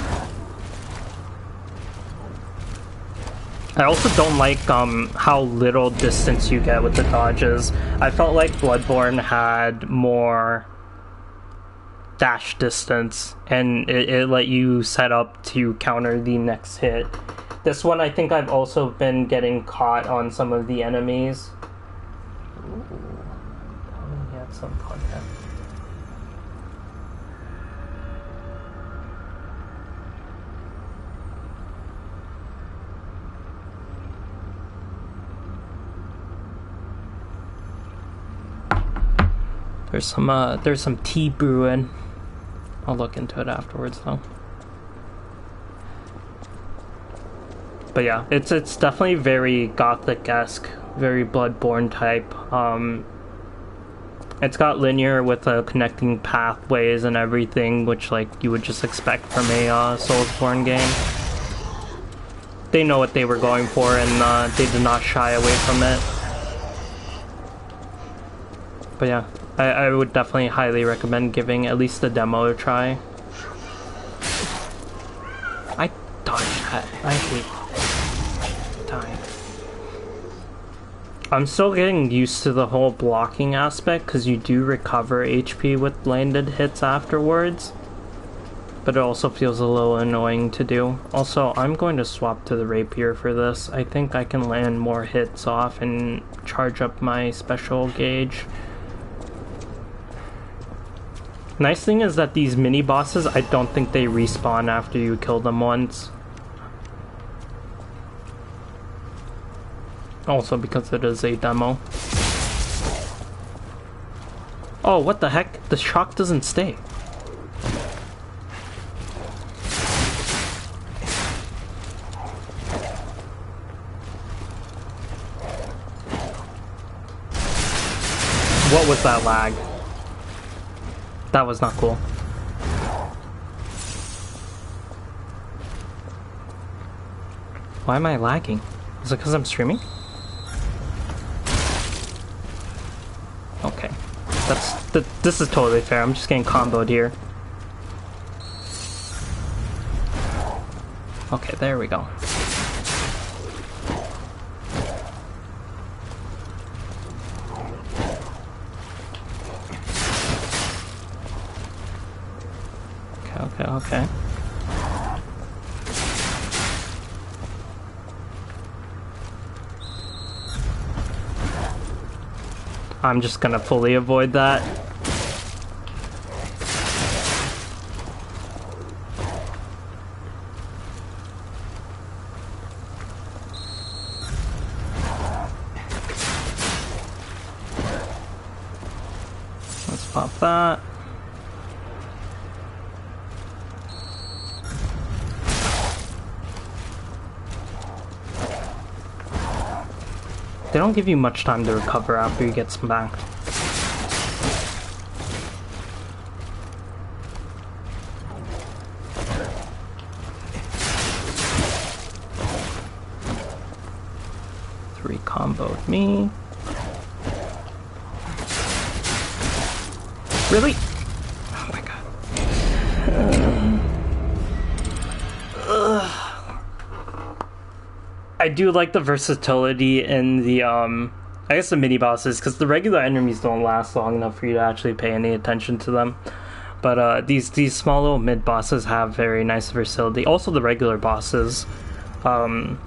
I also don't like how little distance you get with the dodges. I felt like Bloodborne had more dash distance, and it let you set up to counter the next hit. This one, I think I've also been getting caught on some of the enemies. Ooh, we had some content. There's some tea brewing. I'll look into it afterwards though. But yeah, it's definitely very Gothic-esque, very Bloodborne type. It's got linear with connecting pathways and everything, which like you would just expect from a Soulsborne game. They know what they were going for, and they did not shy away from it. But yeah, I would definitely highly recommend giving at least the demo a try. I dodged that. I hate dying. I'm still getting used to the whole blocking aspect, because you do recover HP with landed hits afterwards. But it also feels a little annoying to do. Also, I'm going to swap to the rapier for this. I think I can land more hits off and charge up my special gauge. Nice thing is that these mini bosses, I don't think they respawn after you kill them once. Also because it is a demo. Oh, what the heck? The shock doesn't stay. What was that lag? That was not cool. Why am I lagging? Is it because I'm streaming? Okay. This is totally fair. I'm just getting comboed here. Okay, there we go. Okay. I'm just gonna fully avoid that. Let's pop that. They don't give you much time to recover after you get smacked. Three comboed me. Really? Oh my god. I do like the versatility in the I guess the mini bosses, because the regular enemies don't last long enough for you to actually pay any attention to them. But these small little mid bosses have very nice versatility. Also, the regular bosses. The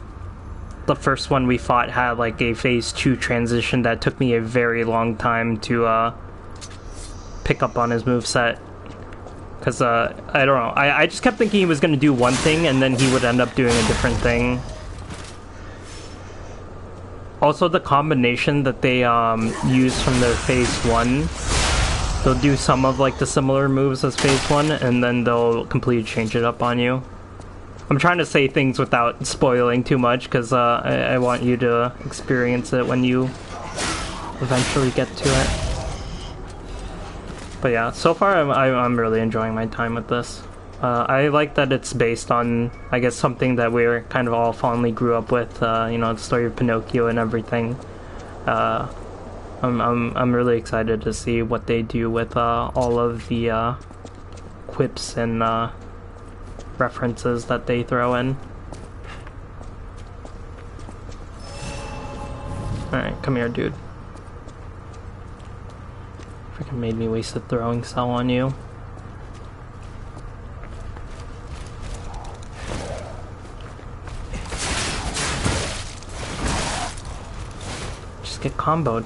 first one we fought had like a phase 2 transition that took me a very long time to pick up on his moveset. Because I don't know, I just kept thinking he was going to do one thing and then he would end up doing a different thing. Also, the combination that they use from their phase 1, they'll do some of like the similar moves as phase 1 and then they'll completely change it up on you. I'm trying to say things without spoiling too much because I want you to experience it when you eventually get to it. But yeah, so far I'm really enjoying my time with this. I like that it's based on, I guess, something that we're kind of all fondly grew up with. You know, the story of Pinocchio and everything. I'm really excited to see what they do with all of the quips and references that they throw in. Alright, come here, dude. Freaking made me waste a throwing cell on you. Just get comboed.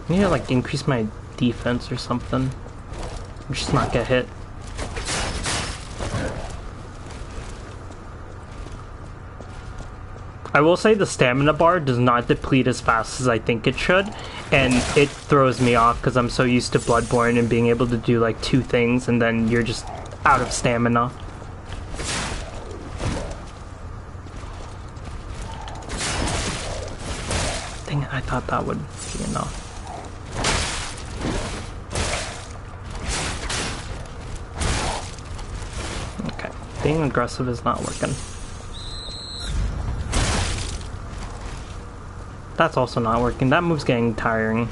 I need to like increase my defense or something. Just not get hit. I will say the stamina bar does not deplete as fast as I think it should, and it throws me off because I'm so used to Bloodborne and being able to do like 2 things and then you're just out of stamina. Dang it, I thought that would be enough. Okay, being aggressive is not working. That's also not working. That move's getting tiring.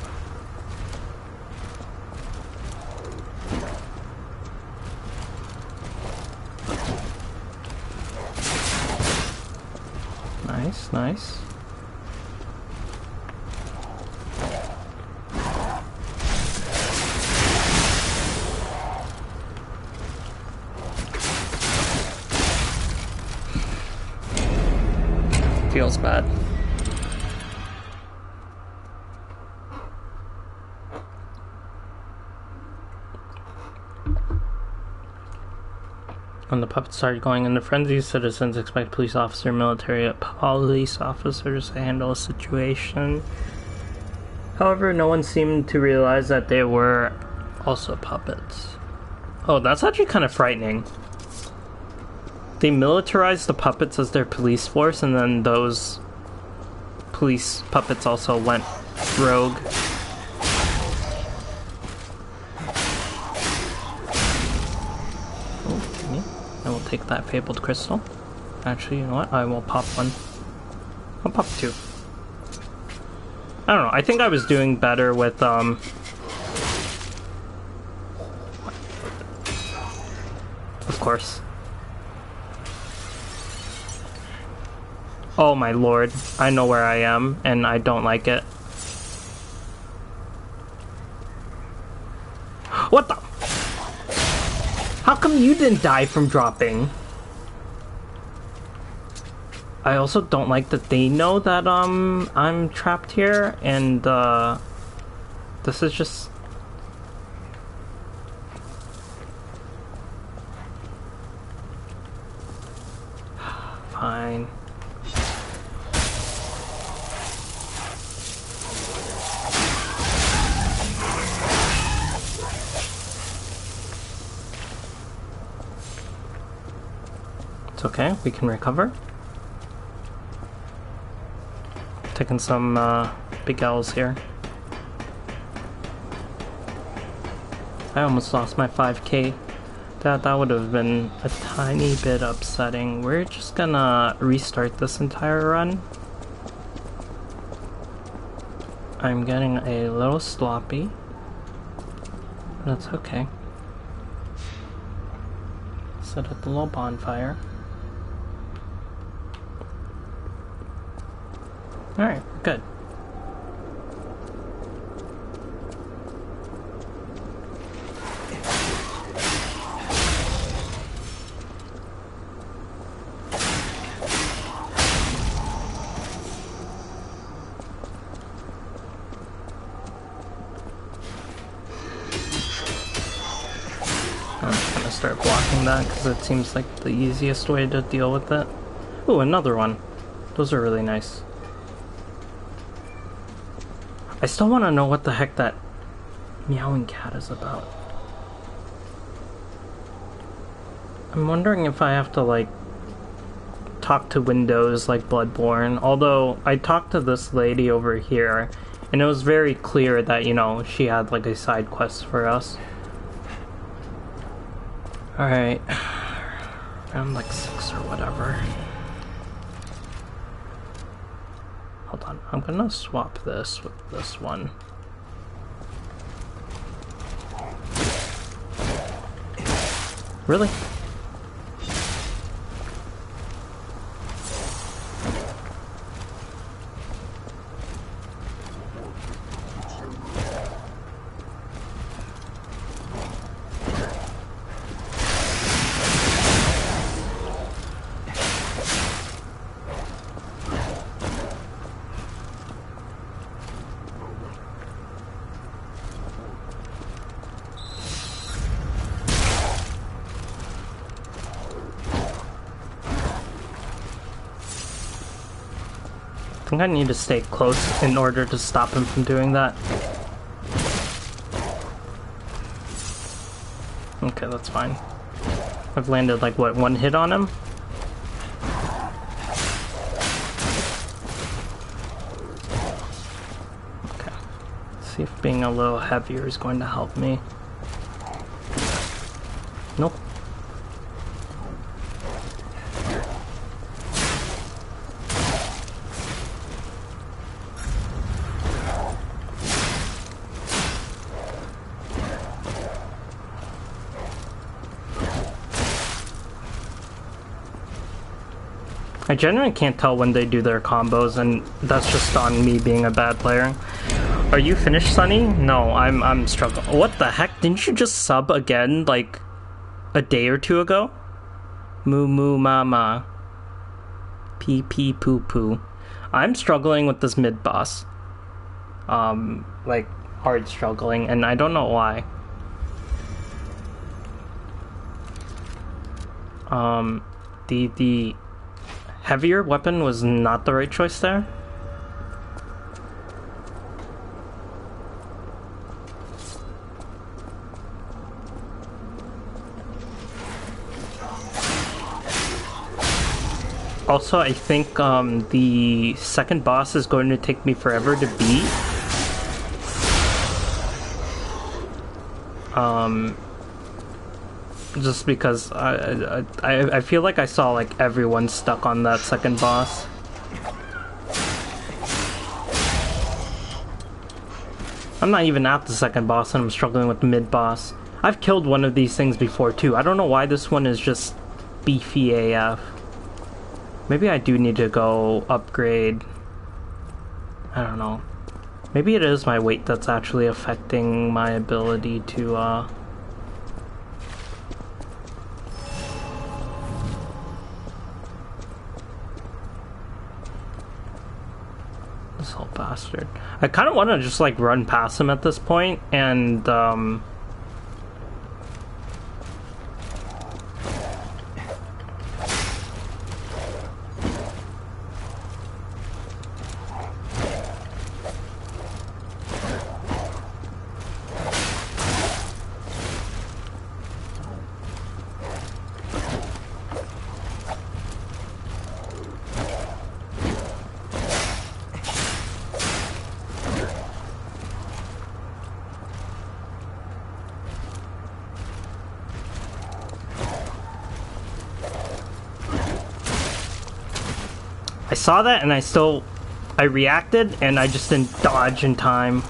Nice, nice. Feels bad. When the puppets started going into frenzy, citizens expect police officers to handle a situation. However, no one seemed to realize that they were also puppets. Oh, that's actually kind of frightening. They militarized the puppets as their police force, and then those police puppets also went rogue. I will take that fabled crystal. Actually, you know what? I will pop one. I'll pop 2. I don't know. I think I was doing better with, Of course. Oh my lord. I know where I am, and I don't like it. What the? How come you didn't die from dropping? I also don't like that they know that I'm trapped here, and this is just fine. It's okay, we can recover. Taking some big L's here. I almost lost my 5k. That would have been a tiny bit upsetting. We're just gonna restart this entire run. I'm getting a little sloppy. That's okay. Set up the little bonfire. Alright, good. I'm just gonna start blocking that because it seems like the easiest way to deal with it. Ooh, another one. Those are really nice. I still want to know what the heck that meowing cat is about. I'm wondering if I have to, like, talk to Windows like Bloodborne. Although, I talked to this lady over here, and it was very clear that, you know, she had, like, a side quest for us. Alright. Round, like, 6 or whatever. Hold on, I'm gonna swap this with this one. Really? I think I need to stay close in order to stop him from doing that. Okay, that's fine. I've landed like, what, 1 hit on him? Okay. Let's see if being a little heavier is going to help me. Nope. I generally can't tell when they do their combos, and that's just on me being a bad player. Are you finished, Sunny? No, I'm struggling. What the heck? Didn't you just sub again, like, a day or 2 ago? Moo moo mama. Pee pee poo poo. I'm struggling with this mid-boss. Like, hard struggling, and I don't know why. The heavier weapon was not the right choice there. Also, I think the second boss is going to take me forever to beat. Just because I feel like I saw like everyone stuck on that second boss. I'm not even at the second boss and I'm struggling with the mid boss. I've killed one of these things before too. I don't know why this one is just beefy AF. Maybe I do need to go upgrade. I don't know. Maybe it is my weight that's actually affecting my ability to this whole bastard. I kind of want to just like run past him at this point and I saw that and I reacted and I just didn't dodge in time.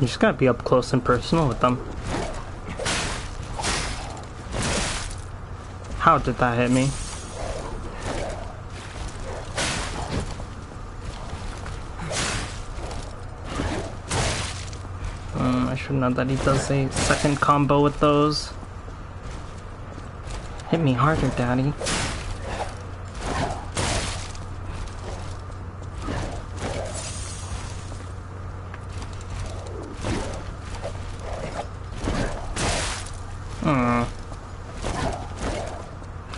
You just gotta be up close and personal with them. How did that hit me? I should know that he does a second combo with those. Hit me harder, Daddy.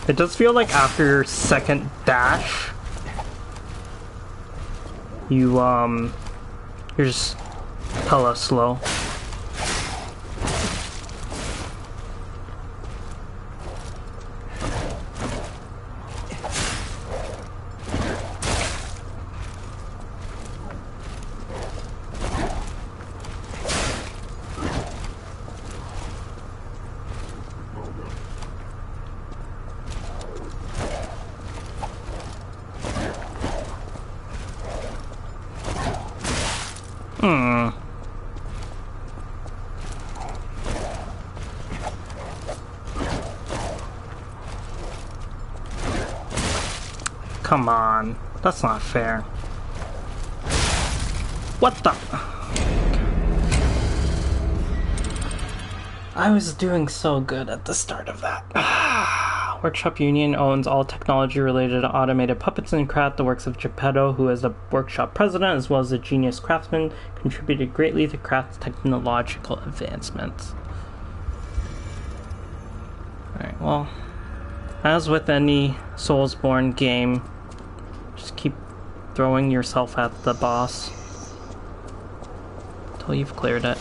It does feel like after your second dash, you're just hella slow. Come on, that's not fair. What the? I was doing so good at the start of that. Workshop Union owns all technology related to automated puppets and craft. The works of Geppetto, who is the workshop president as well as a genius craftsman, contributed greatly to craft's technological advancements. Alright, well, as with any Soulsborne game, just keep throwing yourself at the boss until you've cleared it.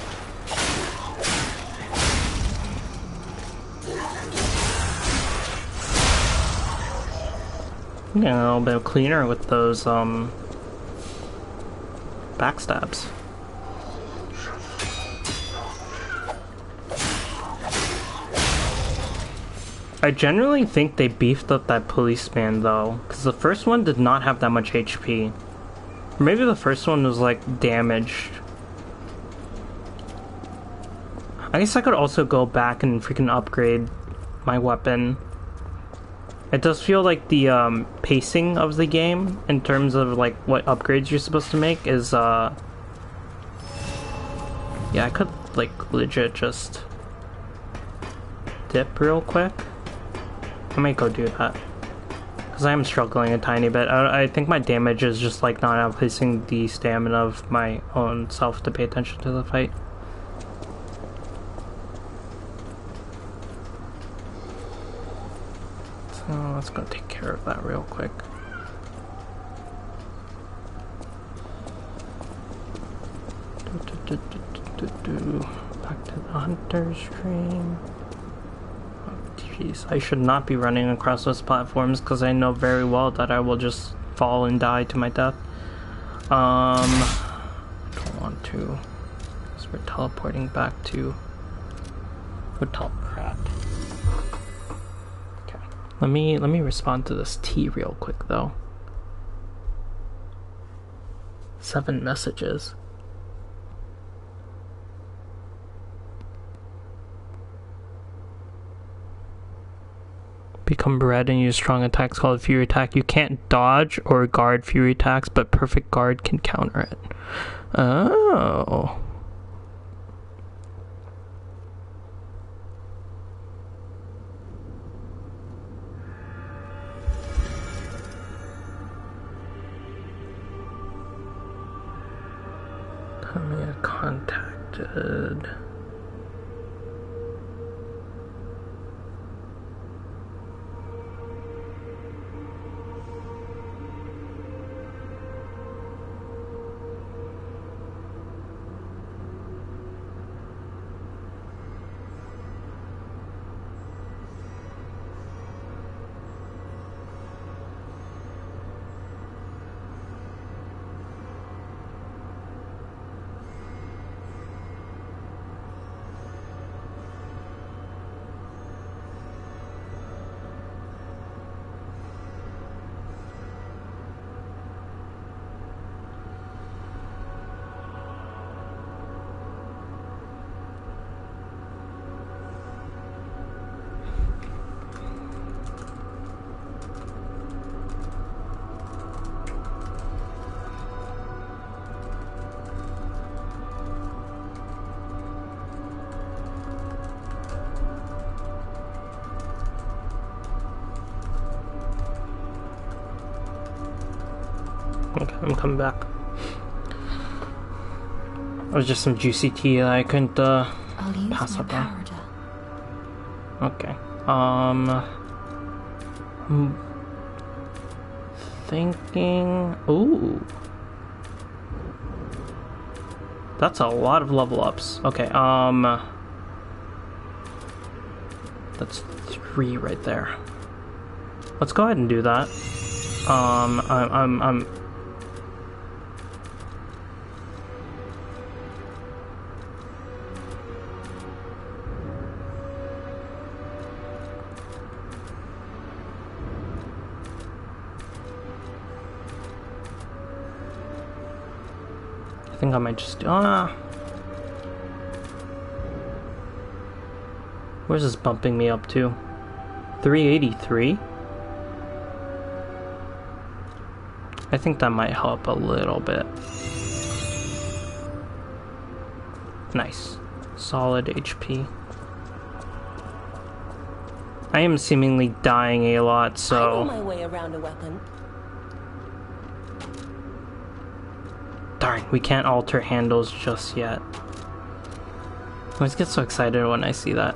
Getting a little bit cleaner with those backstabs. I generally think they beefed up that policeman though, because the first one did not have that much HP. Or maybe the first one was like damaged. I guess I could also go back and freaking upgrade my weapon. It does feel like the pacing of the game in terms of like what upgrades you're supposed to make is yeah, I could like legit just dip real quick. I might go do that because I am struggling a tiny bit. I think my damage is just like not outpacing the stamina of my own self to pay attention to the fight. So let's go take care of that real quick. Back to the hunter's dream. Jeez, I should not be running across those platforms because I know very well that I will just fall and die to my death. Don't want to, because we're teleporting back to Hotel Krat. Okay, let me respond to this T real quick though. 7 messages. Become red and use strong attacks called Fury Attack. You can't dodge or guard Fury attacks, but Perfect Guard can counter it. Oh. Tamiya contacted. Okay, I'm coming back. It was just some juicy tea that I couldn't pass up on. Okay. I'm thinking. Ooh. That's a lot of level ups. Okay, that's 3 right there. Let's go ahead and do that. I'm I think I might just do, where's this bumping me up to? 383? I think that might help a little bit. Nice. Solid HP. I am seemingly dying a lot, so... I know my way around a weapon. Darn, we can't alter handles just yet. I always get so excited when I see that.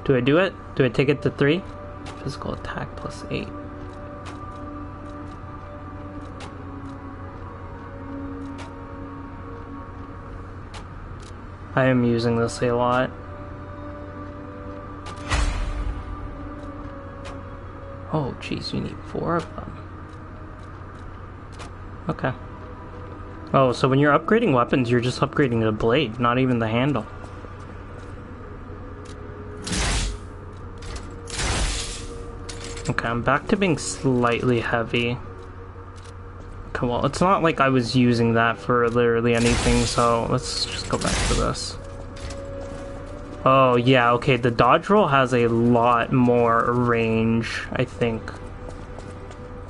Do I do it? Do I take it to 3? Physical attack plus 8. I am using this a lot. Oh, jeez, you need 4 of them. Okay. Oh, so when you're upgrading weapons, you're just upgrading the blade, not even the handle. Okay, I'm back to being slightly heavy. Okay, well, it's not like I was using that for literally anything, so let's just go back to this. Oh, yeah, okay, the dodge roll has a lot more range, I think.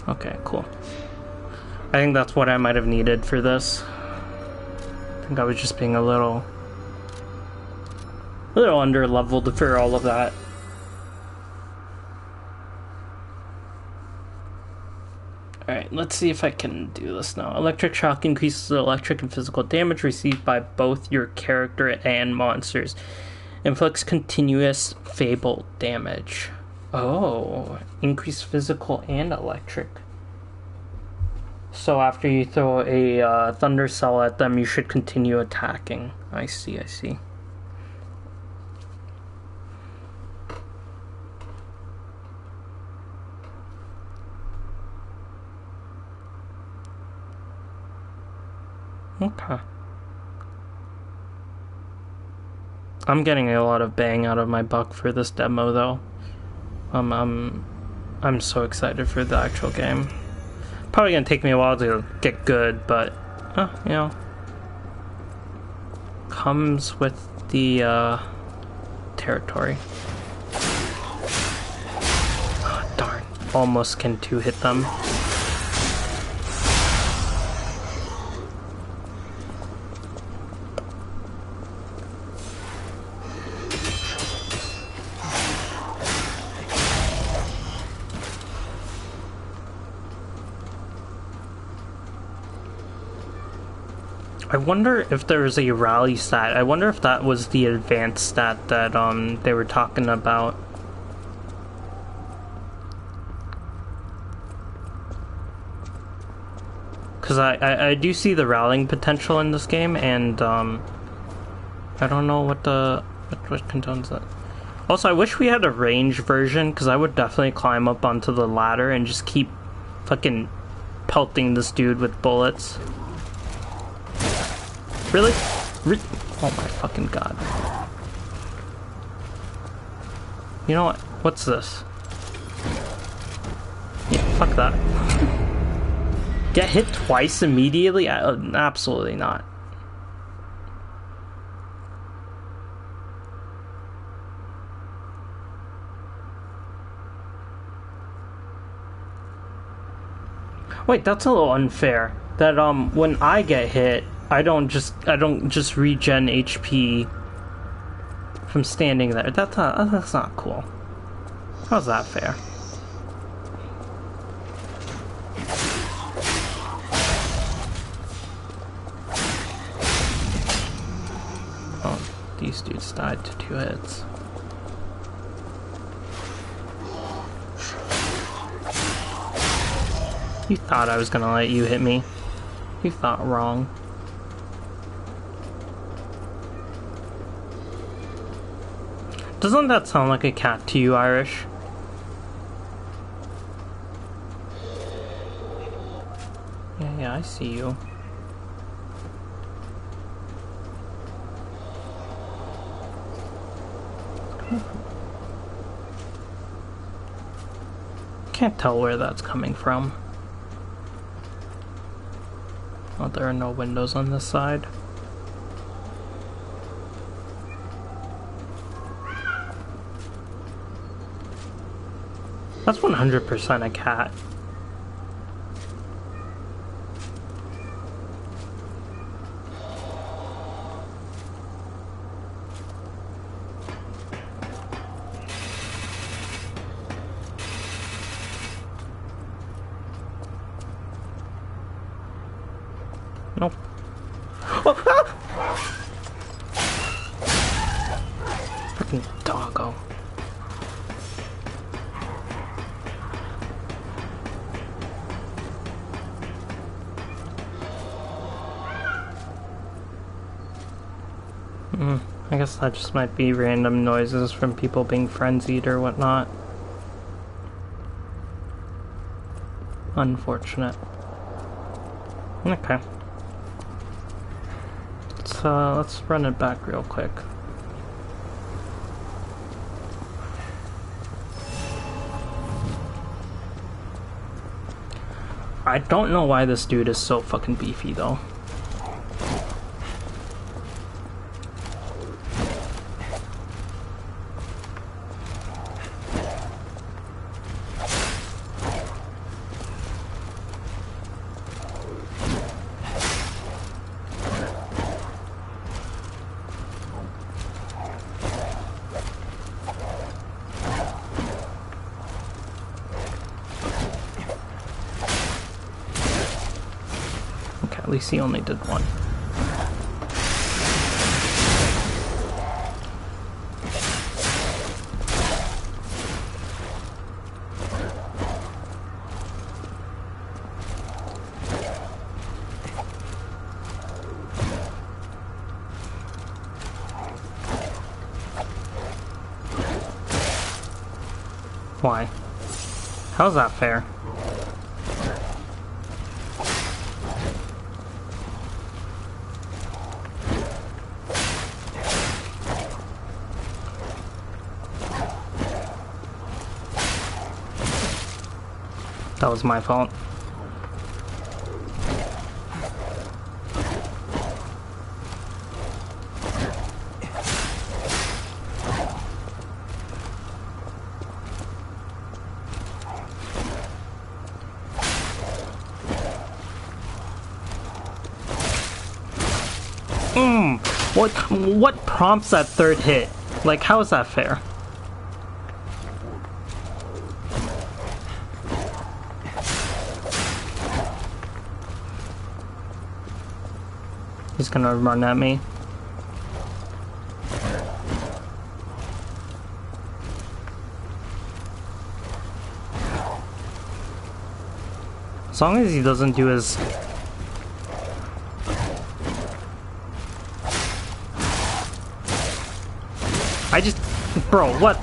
Okay, cool. I think that's what I might have needed for this. I think I was just being a little under-leveled for all of that. Alright, let's see if I can do this now. Electric shock increases the electric and physical damage received by both your character and monsters. Inflicts continuous fable damage. Oh, increased physical and electric. So after you throw a thunder cell at them, you should continue attacking. I see, I see. Okay. I'm getting a lot of bang out of my buck for this demo, though. I'm so excited for the actual game. Probably gonna take me a while to get good, but you know, comes with the territory. Oh, darn! Almost can 2-hit them. I wonder if there's a rally stat. I wonder if that was the advanced stat that they were talking about. Because I do see the rallying potential in this game, and I don't know what condones that. Also, I wish we had a range version, because I would definitely climb up onto the ladder and just keep fucking pelting this dude with bullets. Really? Oh my fucking god. You know what? What's this? Yeah, fuck that. Get hit twice immediately? Absolutely not. Wait, that's a little unfair. That when I get hit, I don't just regen HP from standing there. That's not cool. How's that fair? Oh, these dudes died to 2 hits. You thought I was gonna let you hit me. You thought wrong. Doesn't that sound like a cat to you, Irish? Yeah, I see you. Can't tell where that's coming from. Oh, there are no windows on this side. That's 100% a cat. Nope. Oh, ah! Freaking doggo. I guess that just might be random noises from people being frenzied or whatnot. Unfortunate. Okay. Let's run it back real quick. I don't know why this dude is so fucking beefy though. At least he only did one. Why? How's that fair? That was my fault. What prompts that third hit? Like, how is that fair? He's gonna run at me. As long as he doesn't do his... I just... Bro, what?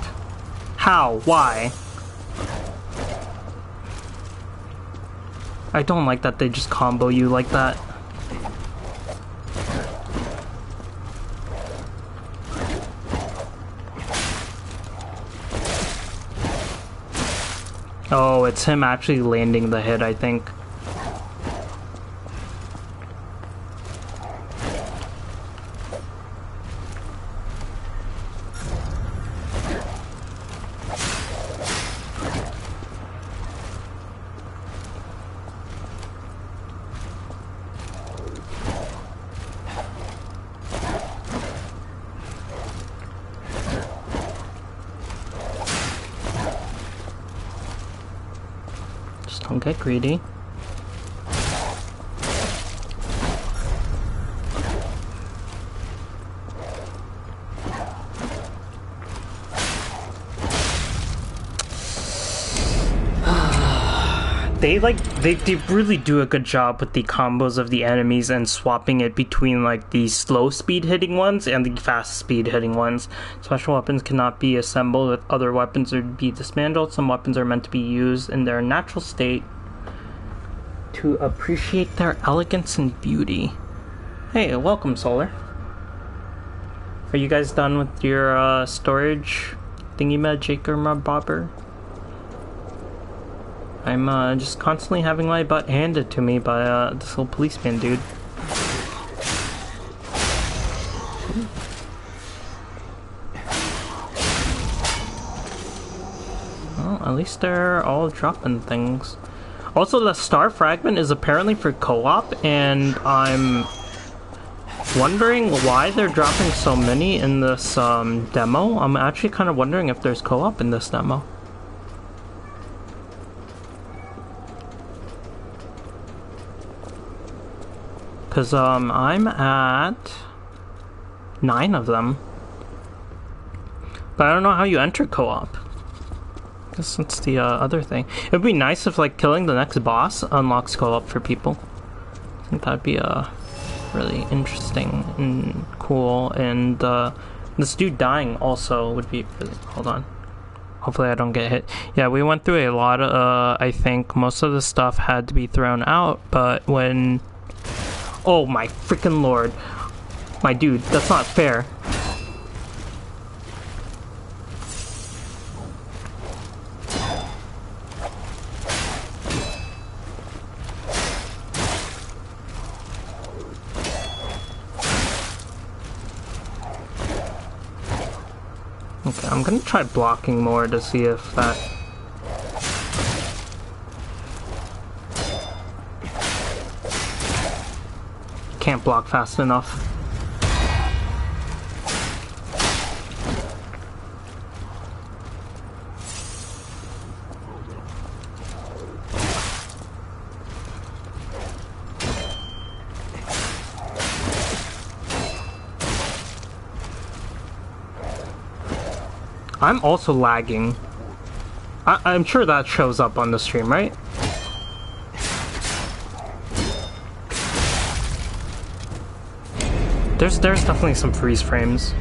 How? Why? I don't like that they just combo you like that. Oh, it's him actually landing the hit, I think. get greedy. They really do a good job with the combos of the enemies and swapping it between like the slow speed hitting ones and the fast speed hitting ones. Special weapons cannot be assembled with other weapons or be dismantled. Some weapons are meant to be used in their natural state to appreciate their elegance and beauty. Hey, welcome, Solar. Are you guys done with your storage thingy-majig or bobber? I'm just constantly having my butt handed to me by this little policeman dude. Well, at least they're all dropping things. Also, the star fragment is apparently for co-op, and I'm wondering why they're dropping so many in this demo. I'm actually kind of wondering if there's co-op in this demo. Because, I'm at 9 of them. But I don't know how you enter co-op. I guess that's the other thing. It would be nice if, like, killing the next boss unlocks co-op for people. I think that'd be, really interesting and cool. And, this dude dying also would be really... Hold on. Hopefully I don't get hit. Yeah, we went through a lot of, I think most of the stuff had to be thrown out, but when... Oh my freaking lord. My dude, that's not fair. Okay, I'm gonna try blocking more to see if that... Can't block fast enough. I'm also lagging. I'm sure that shows up on the stream, right? There's definitely some freeze frames.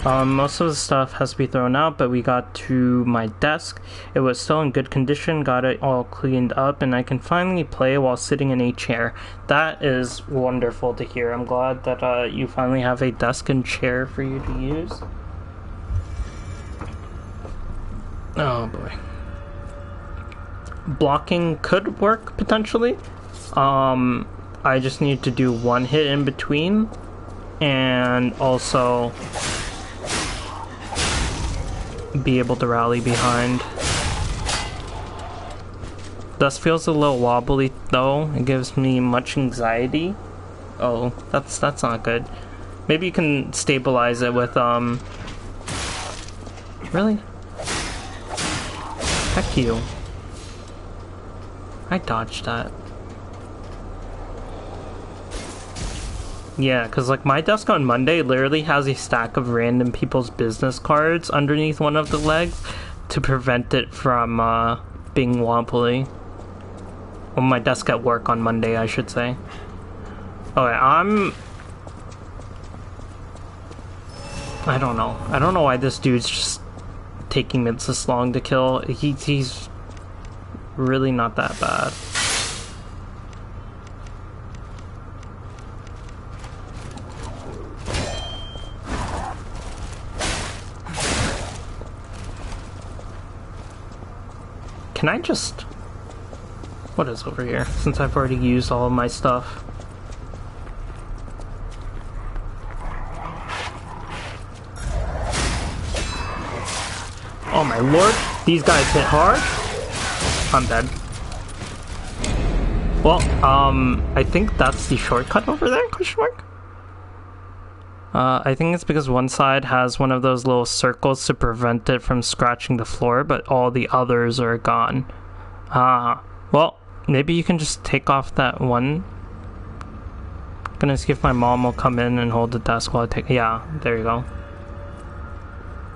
Most of the stuff has to be thrown out, but we got to my desk. It was still in good condition, got it all cleaned up, and I can finally play while sitting in a chair. That is wonderful to hear. I'm glad that you finally have a desk and chair for you to use. Oh boy. Blocking could work, potentially. I just need to do one hit in between. And also be able to rally behind. This feels a little wobbly though. It gives me much anxiety. Oh, that's not good. Maybe you can stabilize it with Really? Heck you. I dodged that. Yeah, because like my desk on Monday literally has a stack of random people's business cards underneath one of the legs to prevent it from being wobbly. On my desk at work on Monday, I should say. Okay, I don't know. I don't know why this dude's just taking me this long to kill. He's really not that bad. Can I just... What is over here? Since I've already used all of my stuff. Oh my lord, these guys hit hard. I'm dead. Well, I think that's the shortcut over there, question mark? I think it's because one side has one of those little circles to prevent it from scratching the floor, but all the others are gone. Well, Maybe you can just take off that one. Gonna see if my mom will come in and hold the desk while I take. Yeah, there you go.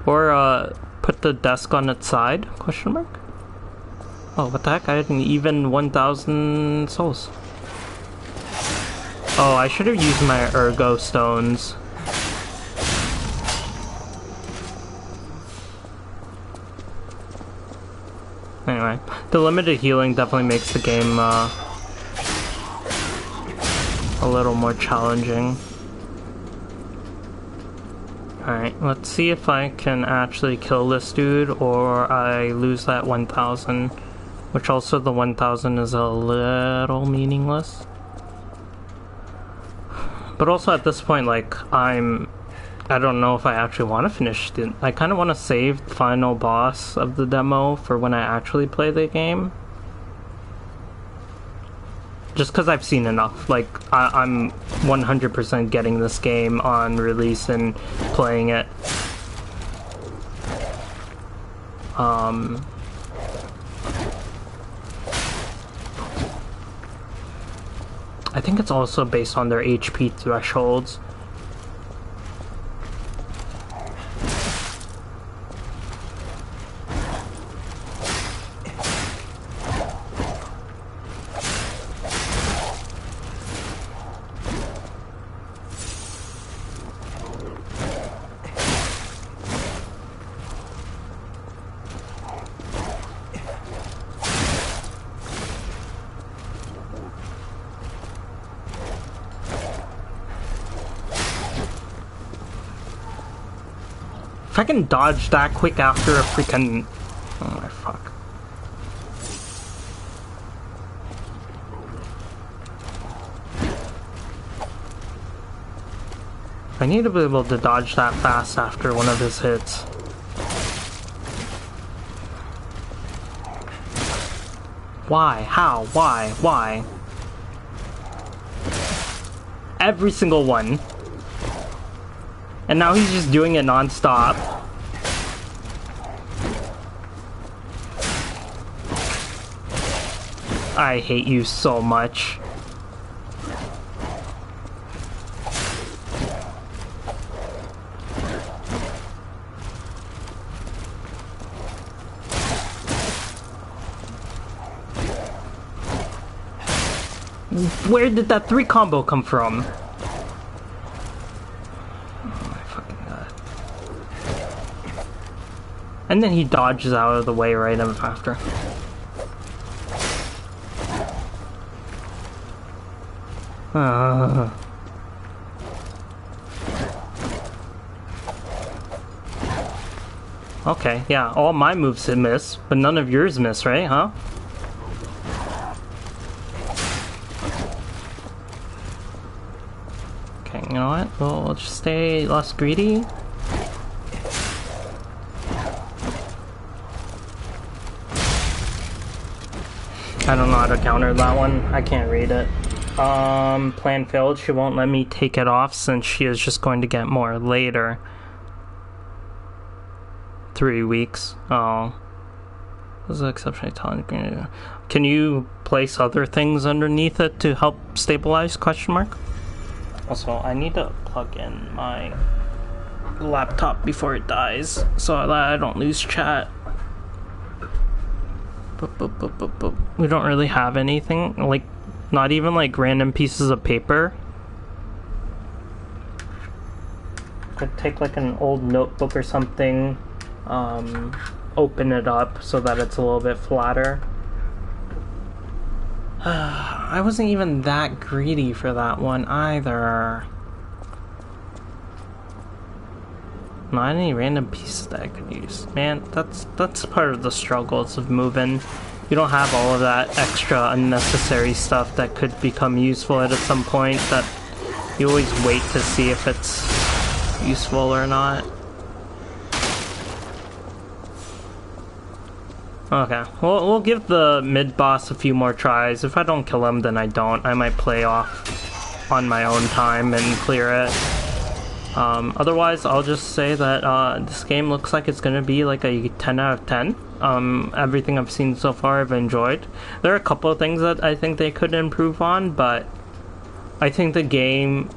Or put the desk on its side? Question mark. Oh, what the heck? I had an even 1,000 souls. Oh, I should have used my ergo stones. Anyway, the limited healing definitely makes the game a little more challenging. Alright, let's see if I can actually kill this dude or I lose that 1,000. Which also the 1,000 is a little meaningless. But also at this point, like, I don't know if I actually want to finish it. I kind of want to save the final boss of the demo for when I actually play the game. Just because I've seen enough. Like, I'm 100% getting this game on release and playing it. I think it's also based on their HP thresholds. If I can dodge that quick after a freaking... Oh my fuck. I need to be able to dodge that fast after one of his hits. Why? How? Why? Why? Every single one. And now he's just doing it non-stop. I hate you so much. Where did that 3 combo come from? And then he dodges out of the way right after. Okay, yeah, all my moves hit miss, but none of yours miss, right, huh? Okay, you know what? We'll just stay less greedy. I don't know how to counter that one. I can't read it. Plan failed. She won't let me take it off since she is just going to get more later. 3 weeks. Oh. This is exceptionally talented. Can you place other things underneath it to help stabilize? Question mark. Also, I need to plug in my laptop before it dies so that I don't lose chat. We don't really have anything, like, not even like random pieces of paper. Could take like an old notebook or something, open it up so that it's a little bit flatter. I wasn't even that greedy for that one either. Not any random pieces that I could use. Man, that's part of the struggles of moving. You don't have all of that extra unnecessary stuff that could become useful at some point that you always wait to see if it's useful or not. Okay, we'll give the mid-boss a few more tries. If I don't kill him, then I don't. I might play off on my own time and clear it. Otherwise, I'll just say that this game looks like it's gonna be like a 10 out of 10. Everything I've seen so far I've enjoyed. There are a couple of things that I think they could improve on, but I think the game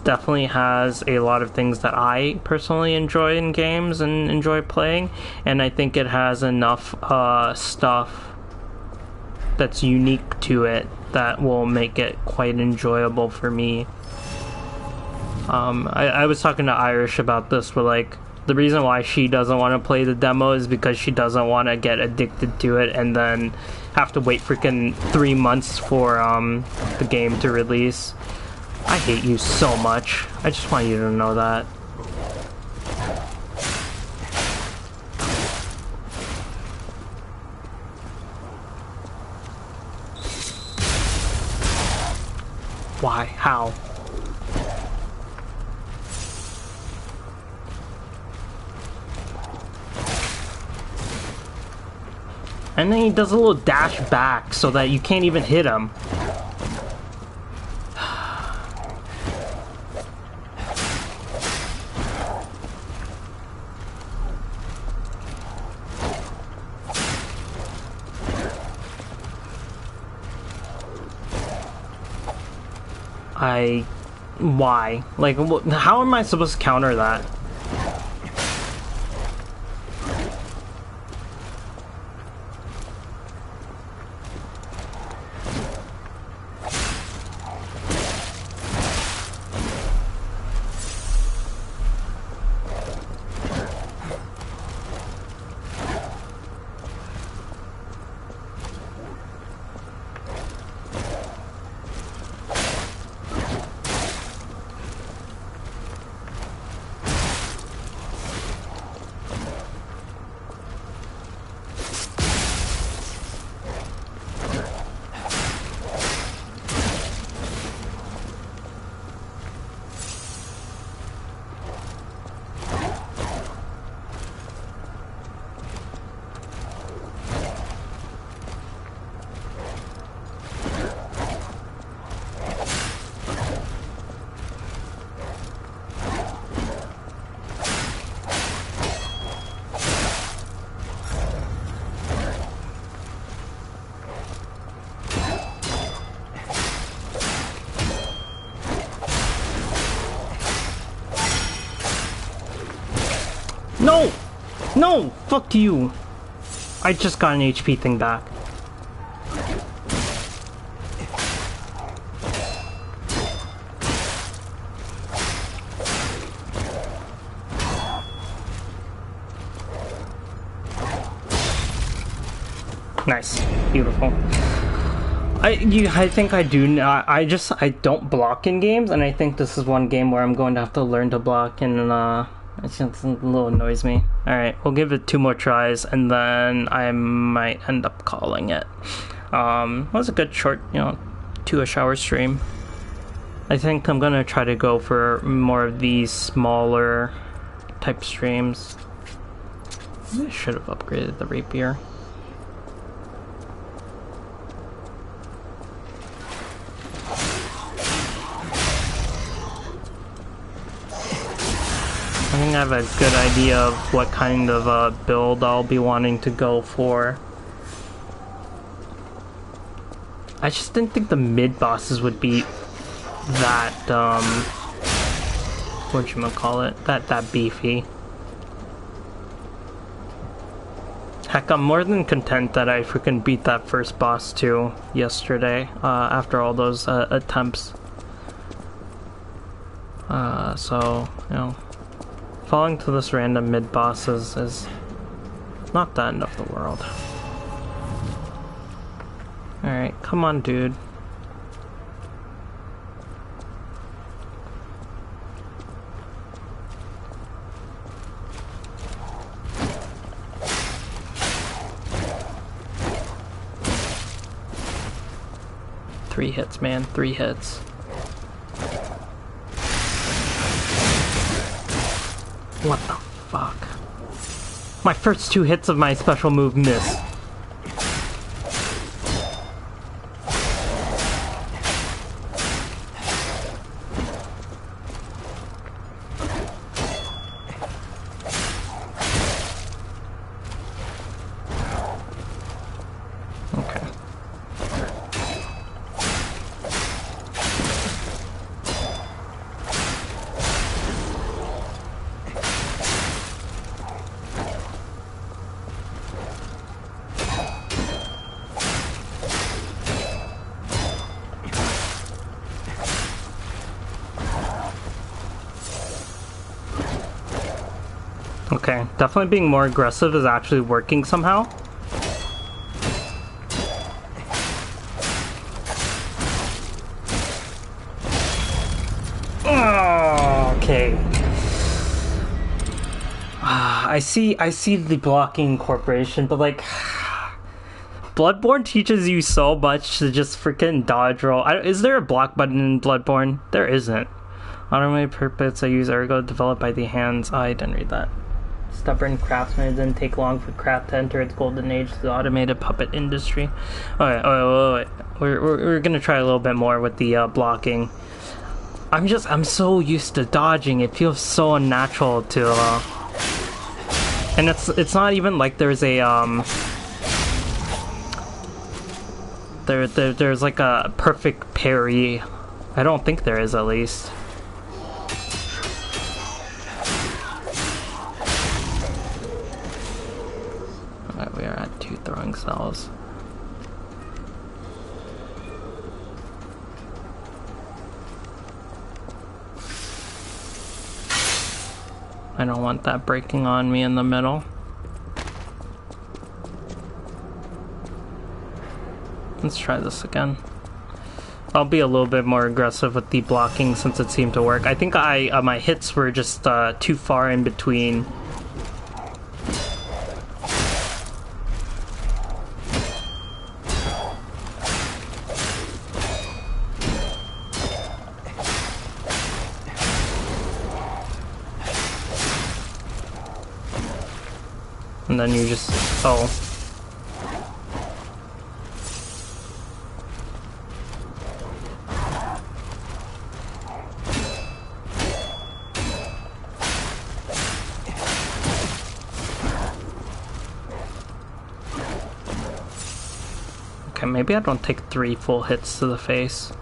definitely has a lot of things that I personally enjoy in games and enjoy playing, and I think it has enough stuff that's unique to it that will make it quite enjoyable for me. I was talking to Irish about this, but like, the reason why she doesn't want to play the demo is because she doesn't want to get addicted to it and then have to wait freaking 3 months for the game to release. I hate you so much. I just want you to know that. Why? How? And then he does a little dash back so that you can't even hit him. Why? Like, how am I supposed to counter that? No! No! Fuck you! I just got an HP thing back. Nice. Beautiful. I think I do. I don't block in games, and I think this is one game where I'm going to have to learn to block, and it just a little annoys me. Alright, we'll give it 2 more tries, and then I might end up calling it. It was a good short, 2-ish hour stream. I think I'm gonna try to go for more of these smaller type streams. I should have upgraded the rapier. I think I have a good idea of what kind of build I'll be wanting to go for. I just didn't think the mid bosses would be that whatchamacallit, that beefy. Heck, I'm more than content that I freaking beat that first boss too yesterday, after all those attempts. So, falling to this random mid-boss is not the end of the world. Alright, come on, dude. Three hits, man. 3 hits. What the fuck? My first 2 hits of my special move miss. Okay, definitely being more aggressive is actually working somehow. Oh, okay. I see the blocking incorporation, but like Bloodborne teaches you so much to just freaking dodge roll. Is there a block button in Bloodborne? There isn't. Automated purpose I use ergo developed by the hands. I didn't read that. Stubborn craftsman. It didn't take long for craft to enter its golden age, the automated puppet industry. Wait. We're gonna try a little bit more with the blocking. I'm so used to dodging. It feels so unnatural to and it's not even like there's a there's like a perfect parry. I don't think there is, at least. Alright, we are at 2 throwing cells. I don't want that breaking on me in the middle. Let's try this again. I'll be a little bit more aggressive with the blocking since it seemed to work. I think my hits were just too far in between. And then you just... oh. Okay, maybe I don't take 3 full hits to the face.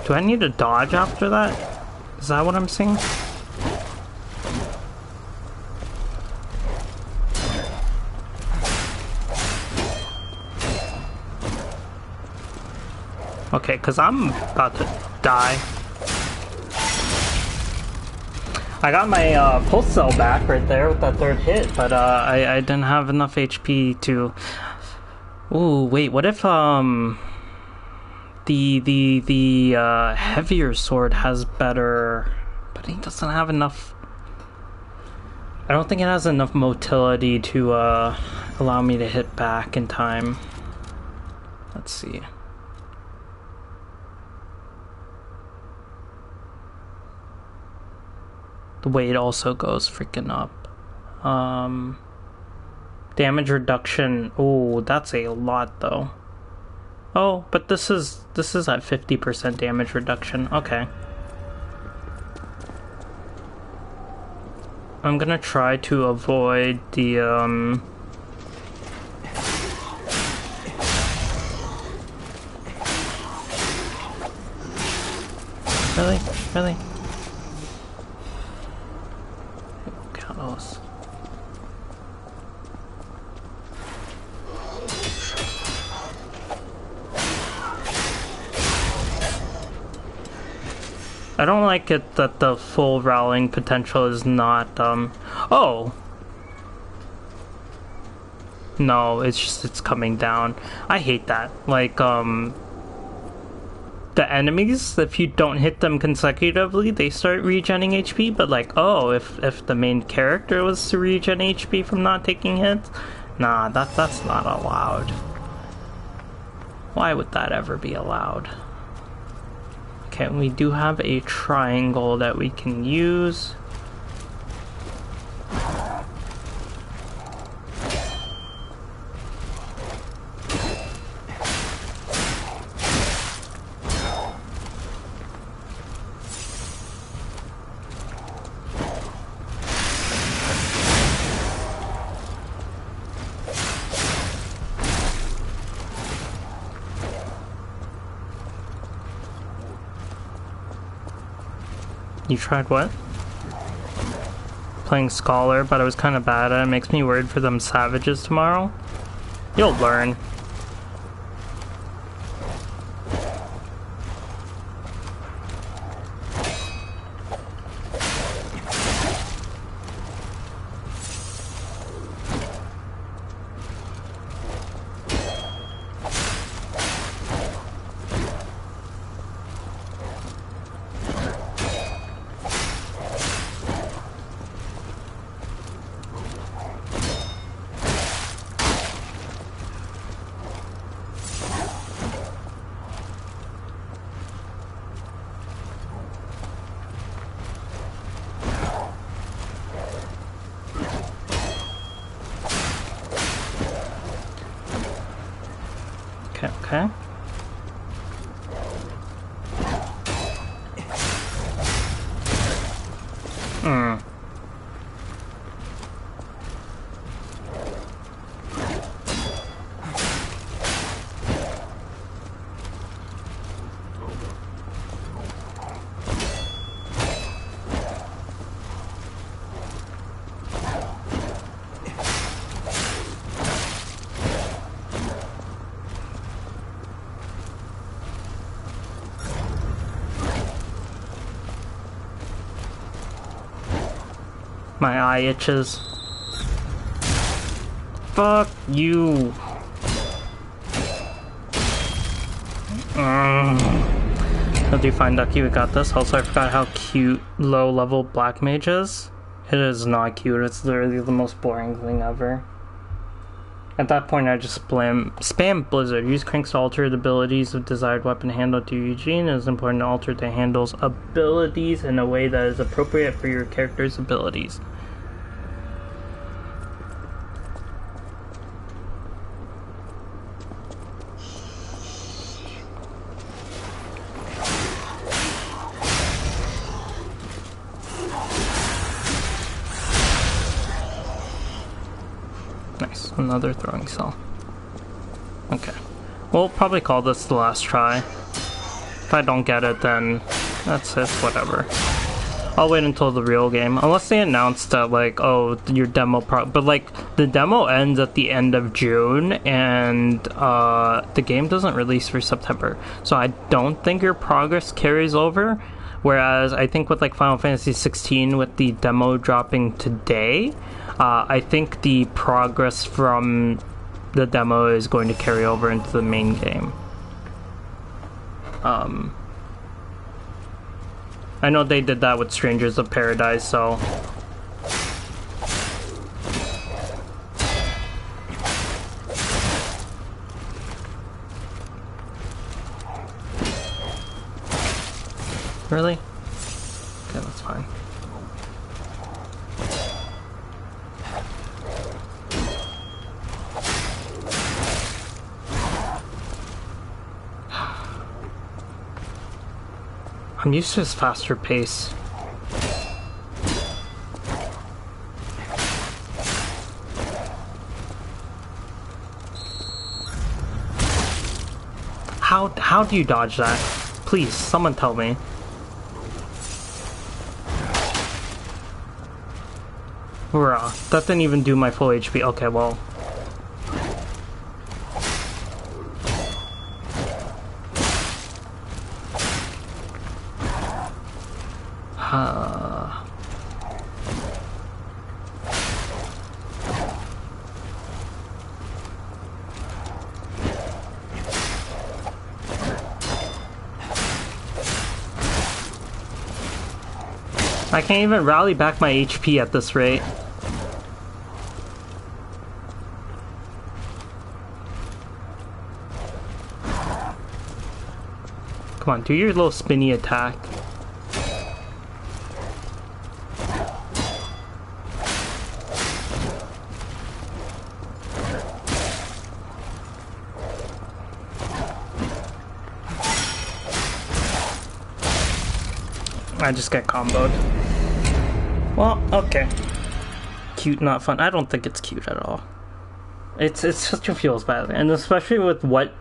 Do I need to dodge after that? Is that what I'm seeing? Okay, because I'm about to die. I got my pulse cell back right there with that 3rd hit, but I didn't have enough HP to... Ooh, wait, what if the heavier sword has better, but he doesn't have enough. I don't think it has enough motility to allow me to hit back in time. Let's see. The weight also goes freaking up. Damage reduction. Oh, that's a lot though. Oh, but this is at 50% damage reduction. Okay. I'm gonna try to avoid the Really? Kalos. I don't like it that the full rallying potential is not, oh! No, it's coming down. I hate that. Like, the enemies, if you don't hit them consecutively, they start regenning HP, but like, oh, if the main character was to regen HP from not taking hits, nah, that's not allowed. Why would that ever be allowed? Okay, we do have a triangle that we can use. You tried what? Playing Scholar, but I was kind of bad at it. It makes me worried for them savages tomorrow. You'll learn. Okay. My eye itches. Fuck you. How do you find Ducky? We got this. Also, I forgot how cute low-level Black Mage is. It is not cute. It's literally the most boring thing ever. At that point, I just spam Blizzard. Use cranks to alter the abilities of desired weapon handle to Eugene. It is important to alter the handle's abilities in a way that is appropriate for your character's abilities. Nice, another throwing cell. Okay, we'll probably call this the last try. If I don't get it, then that's it, whatever. I'll wait until the real game, unless they announce that, like, oh, your demo but like, the demo ends at the end of June, and the game doesn't release for September, so I don't think your progress carries over. Whereas I think with like Final Fantasy 16, with the demo dropping today, I think the progress from the demo is going to carry over into the main game. I know they did that with Strangers of Paradise, so... Really? Okay, that's fine. I'm used to his faster pace. How do you dodge that? Please, someone tell me. Hurrah. That didn't even do my full HP. Okay, well. I can't even rally back my HP at this rate. Come on, do your little spinny attack. I just get comboed. Well, okay. Cute, not fun. I don't think it's cute at all. It's just it feels bad, and especially with what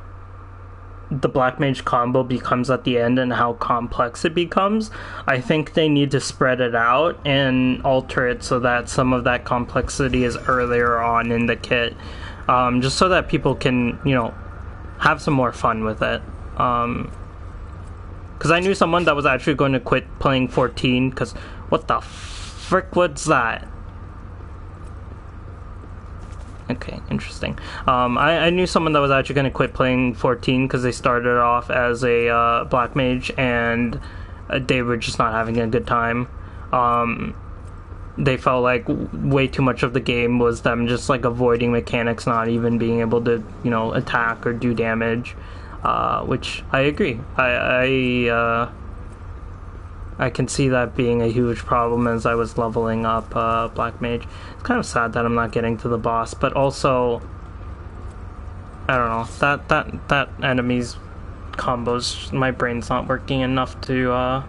the Black Mage combo becomes at the end and how complex it becomes. I think they need to spread it out and alter it so that some of that complexity is earlier on in the kit, just so that people can, you know, have some more fun with it. Because I knew someone that was actually going to quit playing 14, because what the frick was that? Okay, interesting. I knew someone that was actually going to quit playing 14 because they started off as a Black Mage and they were just not having a good time. They felt like way too much of the game was them just like avoiding mechanics, not even being able to, you know, attack or do damage. Which I agree. I can see that being a huge problem as I was leveling up Black Mage. It's kind of sad that I'm not getting to the boss, but also I don't know, that enemy's combos, my brain's not working enough to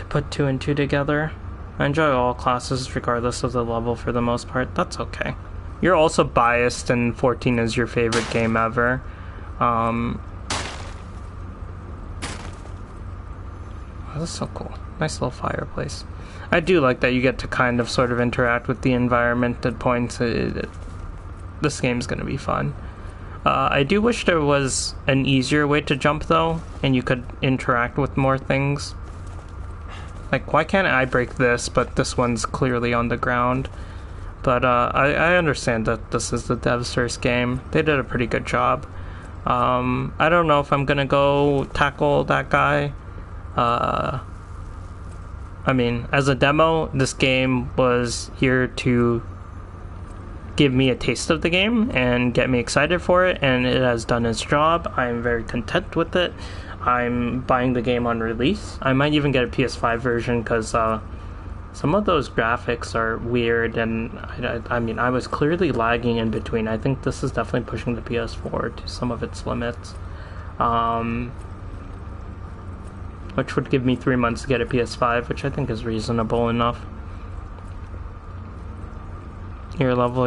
put 2 and 2 together. I enjoy all classes regardless of the level for the most part. That's okay. You're also biased and 14 is your favorite game ever. Oh, that's so cool. Nice little fireplace. I do like that you get to kind of sort of interact with the environment at points. This game's gonna be fun. I do wish there was an easier way to jump though, and you could interact with more things. Like, why can't I break this, but this one's clearly on the ground? But I understand that this is the devs' first game. They did a pretty good job. I don't know if I'm gonna go tackle that guy. I mean, as a demo, this game was here to give me a taste of the game and get me excited for it, and it has done its job. I'm very content with it. I'm buying the game on release. I might even get a PS5 version because some of those graphics are weird, and I mean, I was clearly lagging in between. I think this is definitely pushing the PS4 to some of its limits. Which would give me 3 months to get a PS5, which I think is reasonable enough. Your level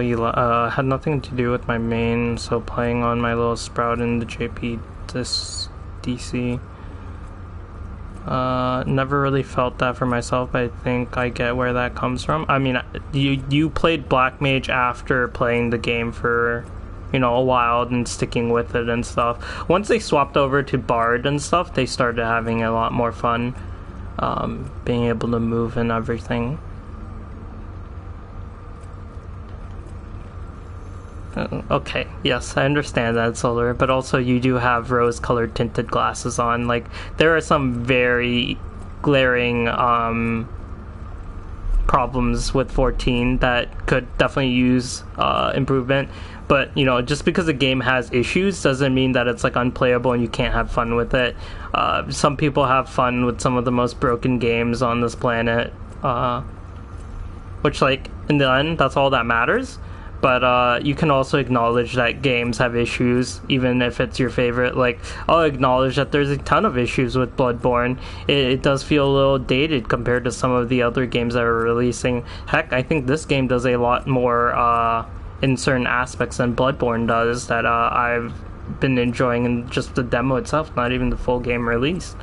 had nothing to do with my main, so playing on my little Sprout in the JP DC. Never really felt that for myself, but I think I get where that comes from. I mean, you played Black Mage after playing the game for, you know, a while and sticking with it and stuff. Once they swapped over to Bard and stuff, they started having a lot more fun, being able to move and everything. Okay, yes, I understand that, Solar, but also you do have rose-colored tinted glasses on. Like, there are some very glaring problems with 14 that could definitely use improvement. But, you know, just because a game has issues doesn't mean that it's, like, unplayable and you can't have fun with it. Some people have fun with some of the most broken games on this planet, which, like, in the end, that's all that matters. But you can also acknowledge that games have issues, even if it's your favorite. Like, I'll acknowledge that there's a ton of issues with Bloodborne. It does feel a little dated compared to some of the other games that are releasing. Heck, I think this game does a lot more in certain aspects than Bloodborne does that I've been enjoying in just the demo itself, not even the full game released.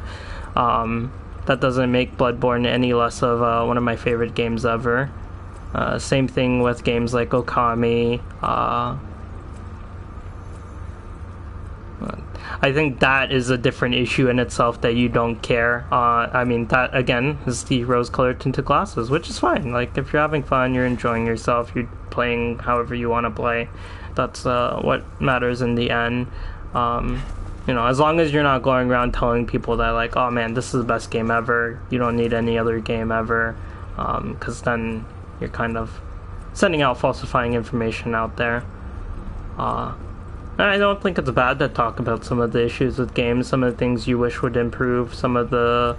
That doesn't make Bloodborne any less of one of my favorite games ever. Same thing with games like Okami. I think that is a different issue in itself that you don't care. I mean, that again is the rose-colored tinted glasses, which is fine. Like, if you're having fun, you're enjoying yourself, you're playing however you want to play. That's what matters in the end. You know, as long as you're not going around telling people that, like, oh man, this is the best game ever, you don't need any other game ever, because then you're kind of sending out falsifying information out there. I don't think it's bad to talk about some of the issues with games, some of the things you wish would improve, some of the...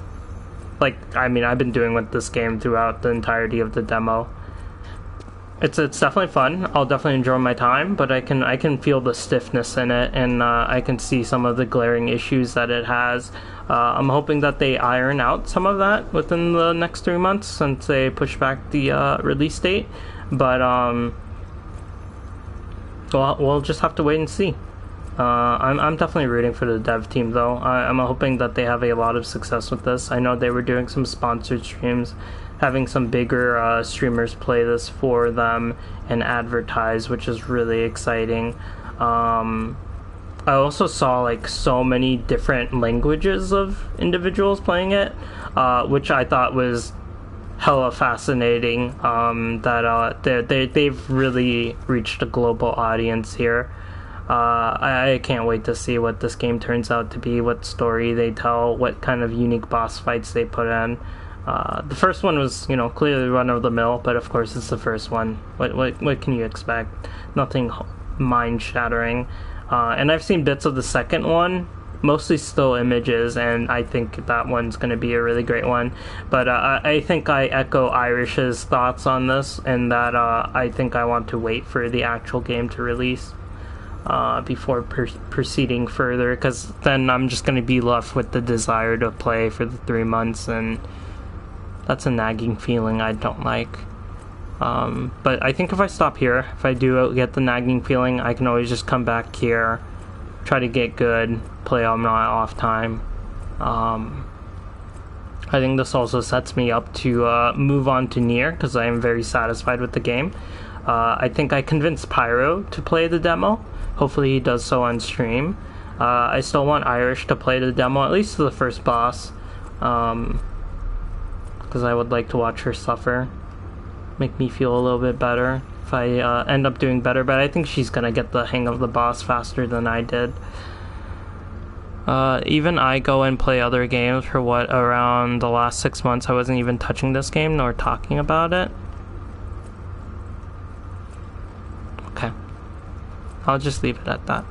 Like, I mean, I've been doing with this game throughout the entirety of the demo. It's definitely fun. I'll definitely enjoy my time, but I can feel the stiffness in it, and I can see some of the glaring issues that it has. I'm hoping that they iron out some of that within the next 3 months since they push back the release date. But we'll just have to wait and see. I'm definitely rooting for the dev team, though. I'm hoping that they have a lot of success with this. I know they were doing some sponsored streams, having some bigger streamers play this for them and advertise, which is really exciting. I also saw like so many different languages of individuals playing it, which I thought was hella fascinating. They've really reached a global audience here. I can't wait to see what this game turns out to be, what story they tell, what kind of unique boss fights they put in. The first one was, clearly run-of-the-mill, but of course it's the first one. What can you expect? Nothing mind-shattering. And I've seen bits of the second one, mostly still images, and I think that one's going to be a really great one. But I think I echo Irish's thoughts on this, and that I think I want to wait for the actual game to release before proceeding further, because then I'm just going to be left with the desire to play for the 3 months, and that's a nagging feeling I don't like. But I think if I stop here, if I do get the nagging feeling, I can always just come back here, try to get good, play on my off time. I think this also sets me up to move on to Nier, because I am very satisfied with the game. I think I convinced Pyro to play the demo. Hopefully he does so on stream. I still want Irish to play the demo, at least to the first boss, because I would like to watch her suffer. Make me feel a little bit better if I end up doing better, but I think she's gonna get the hang of the boss faster than I did. Even I go and play other games for around the last 6 months. I wasn't even touching this game nor talking about it. Okay, I'll just leave it at that.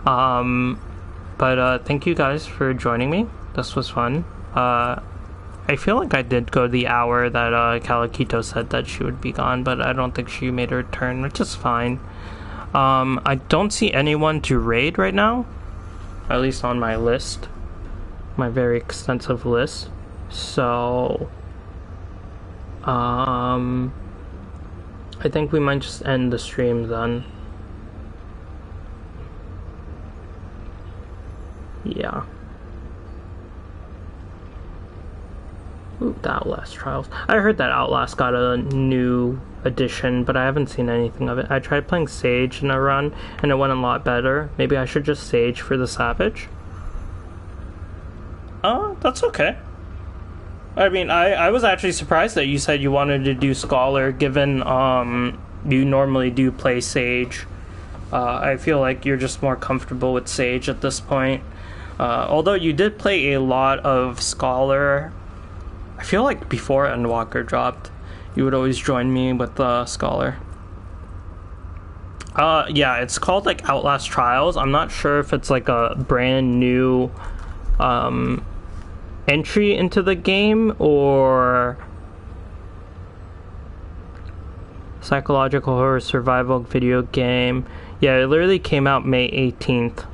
But thank you guys for joining me. This was fun. I feel like I did go the hour that Kalakito said that she would be gone, but I don't think she made her return, which is fine. I don't see anyone to raid right now, at least on my list, my very extensive list. So, I think we might just end the stream then. Yeah. Ooh, the Outlast Trials. I heard that Outlast got a new edition, but I haven't seen anything of it. I tried playing Sage in a run, and it went a lot better. Maybe I should just Sage for the Savage? That's okay. I mean, I was actually surprised that you said you wanted to do Scholar, given you normally do play Sage. I feel like you're just more comfortable with Sage at this point. Although you did play a lot of Scholar, I feel like before Endwalker dropped, you would always join me with the Scholar. Yeah, it's called like Outlast Trials. I'm not sure if it's like a brand new entry into the game or psychological horror survival video game. Yeah, it literally came out May 18th.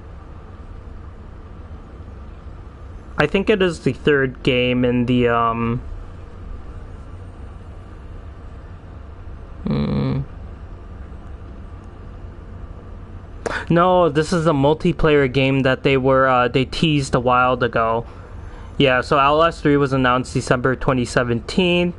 I think it is the third game in the No, this is a multiplayer game that they teased a while ago. Yeah, so Outlast 3 was announced December 2017.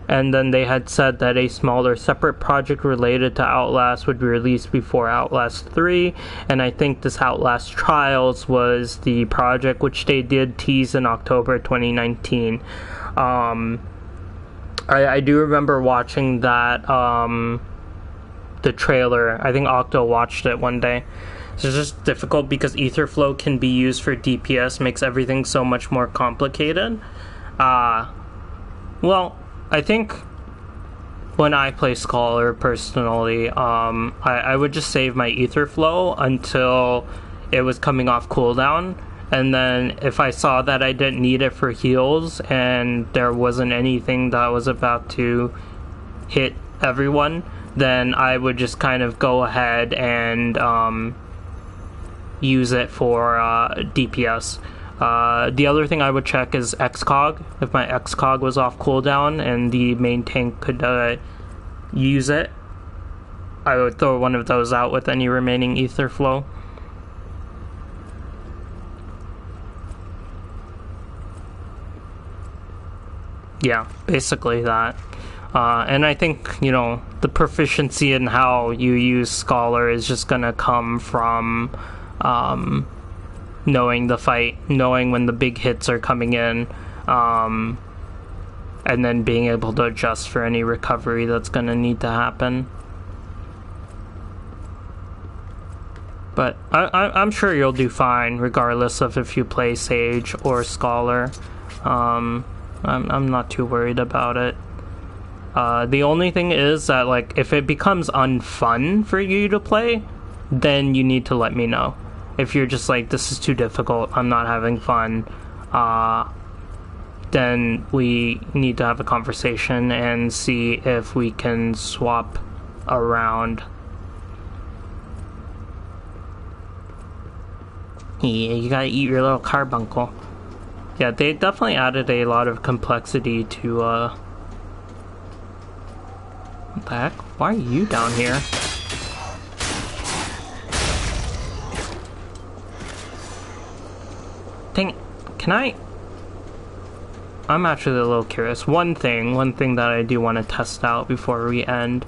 And then they had said that a smaller separate project related to Outlast would be released before Outlast 3, and I think this Outlast Trials was the project which they did tease in October 2019. I do remember watching that, the trailer. I think Octo watched it one day. It's just difficult because Etherflow can be used for DPS, makes everything so much more complicated. Well, I think when I play Scholar personally, I would just save my ether flow until it was coming off cooldown, and then if I saw that I didn't need it for heals and there wasn't anything that was about to hit everyone, then I would just kind of go ahead and use it for DPS. The other thing I would check is XCOG. If my XCOG was off cooldown and the main tank could use it, I would throw one of those out with any remaining ether flow. Yeah, basically that. And I think, you know, the proficiency in how you use Scholar is just gonna come from knowing the fight, knowing when the big hits are coming in, and then being able to adjust for any recovery that's going to need to happen. But I'm sure you'll do fine regardless of if you play Sage or Scholar. I'm not too worried about it. The only thing is that, like, if it becomes unfun for you to play, then you need to let me know. If you're just like, this is too difficult, I'm not having fun, then we need to have a conversation and see if we can swap around. Yeah, you gotta eat your little carbuncle. Yeah, they definitely added a lot of complexity to, what the heck? Why are you down here? Dang it. Can I... I'm actually a little curious. One thing that I do want to test out before we end.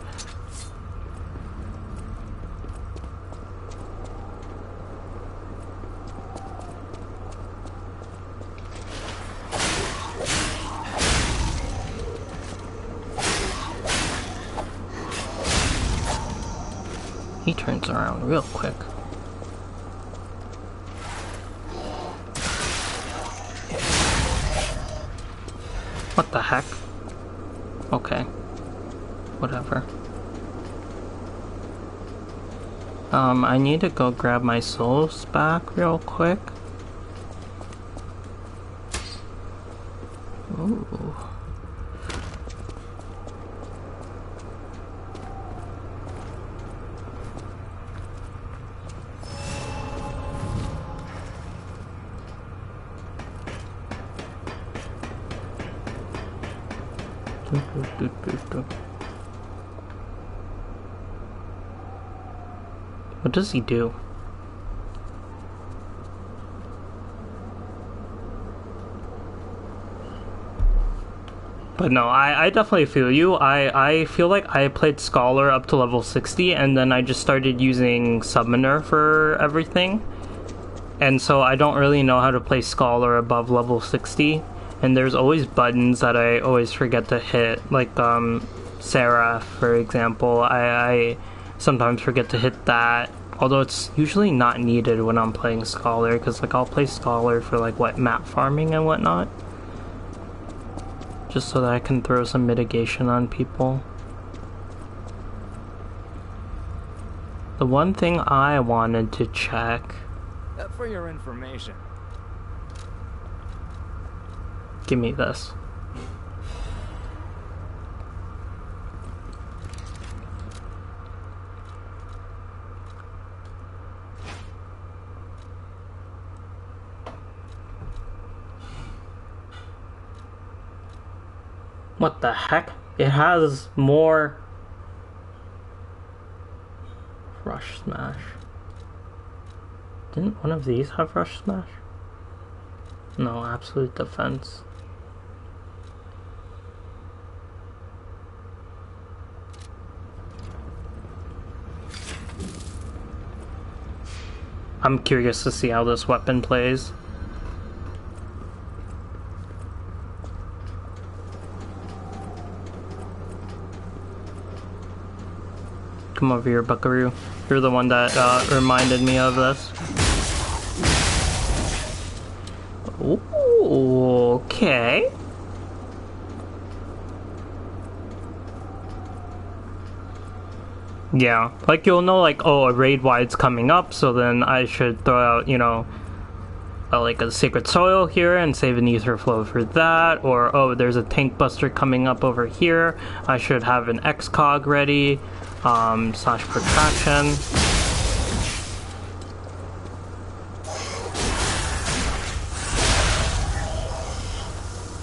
He turns around real quick. What the heck? Okay. Whatever. I need to go grab my souls back real quick. Ooh. What does he do? But no, I definitely feel you. I feel like I played Scholar up to level 60 and then I just started using Summoner for everything. And so I don't really know how to play Scholar above level 60. And there's always buttons that I always forget to hit, like Seraph, for example. I sometimes forget to hit that, although it's usually not needed when I'm playing Scholar, because like I'll play Scholar for like what, map farming and whatnot, just so that I can throw some mitigation on people. The one thing I wanted to check, for your information. give me this. What the heck? It has more Rush Smash. Didn't one of these have Rush Smash? No, Absolute Defense. I'm curious to see how this weapon plays. Come over here, Buckaroo. You're the one that reminded me of this. Ooh, okay. Yeah, like you'll know, like, oh, a raid wide's coming up, so then I should throw out, you know, like a Sacred Soil here and save an Ether Flow for that, or oh, there's a Tank Buster coming up over here, I should have an X-Cog ready, slash Protraction.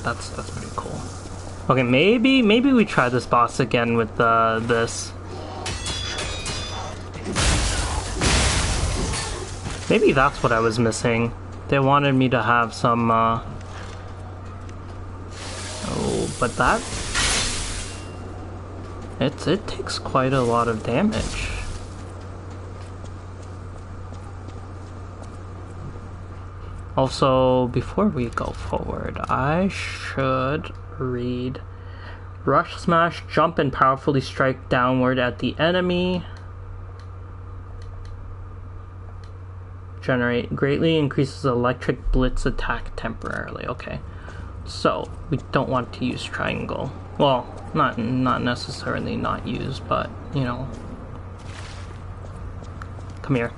That's pretty cool. Okay, maybe we try this boss again with this. Maybe that's what I was missing. They wanted me to have some, oh, but that... It takes quite a lot of damage. Also, before we go forward, I should read... Rush Smash, jump and powerfully strike downward at the enemy. Generate greatly increases electric blitz attack temporarily. Okay, so we don't want to use triangle. Well, not necessarily not use, but you know. Come here.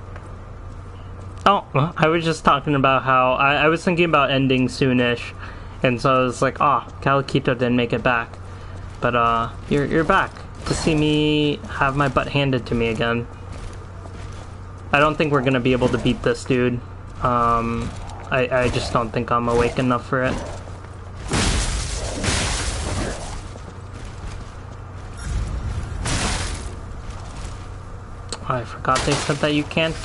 Oh, I was just talking about how I was thinking about ending soonish, and so I was like, ah, oh, Caliquito didn't make it back, but you're back to see me have my butt handed to me again. I don't think we're gonna be able to beat this dude. I just don't think I'm awake enough for it. I forgot they said that you can't,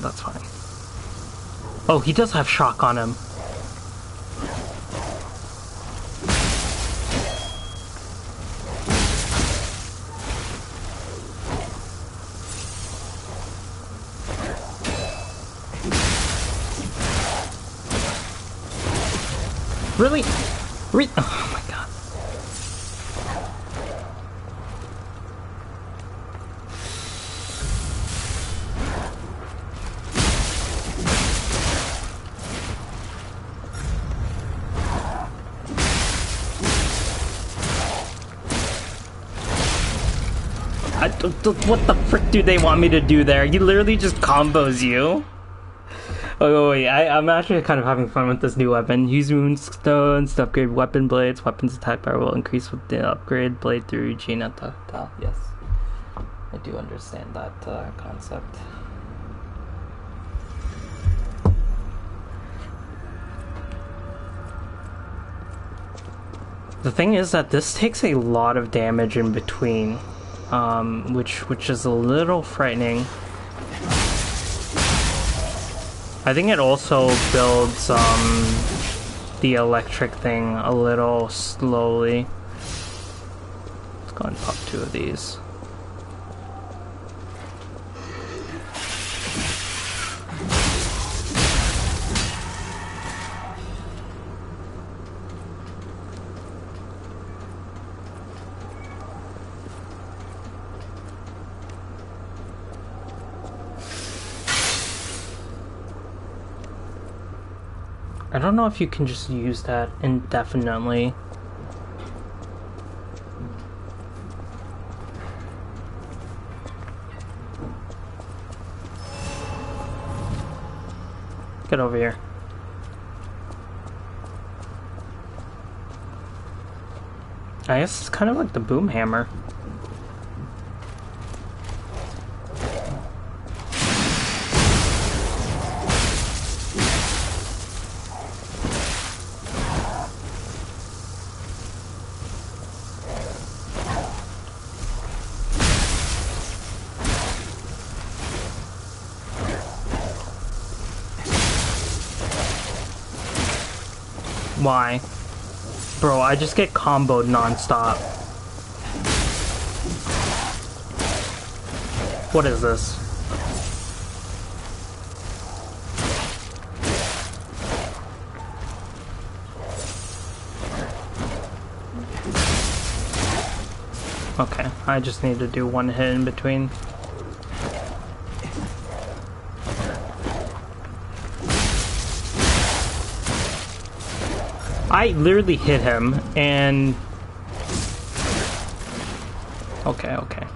that's fine. Oh, he does have shock on him. Really? Oh my god. What the frick do they want me to do there? He literally just combos you. Oh wait, I'm actually kind of having fun with this new weapon. Use moonstones to upgrade weapon blades. Weapons attack power will increase with the upgrade blade through Ginata. Yes, I do understand that concept. The thing is that this takes a lot of damage in between, which is a little frightening. I think it also builds the electric thing a little slowly. Let's go and pop 2 of these. I don't know if you can just use that indefinitely. Get over here. I guess it's kind of like the boom hammer. Why? Bro, I just get comboed non-stop. What is this? Okay, I just need to do one hit in between. I literally hit him, and... Okay, okay.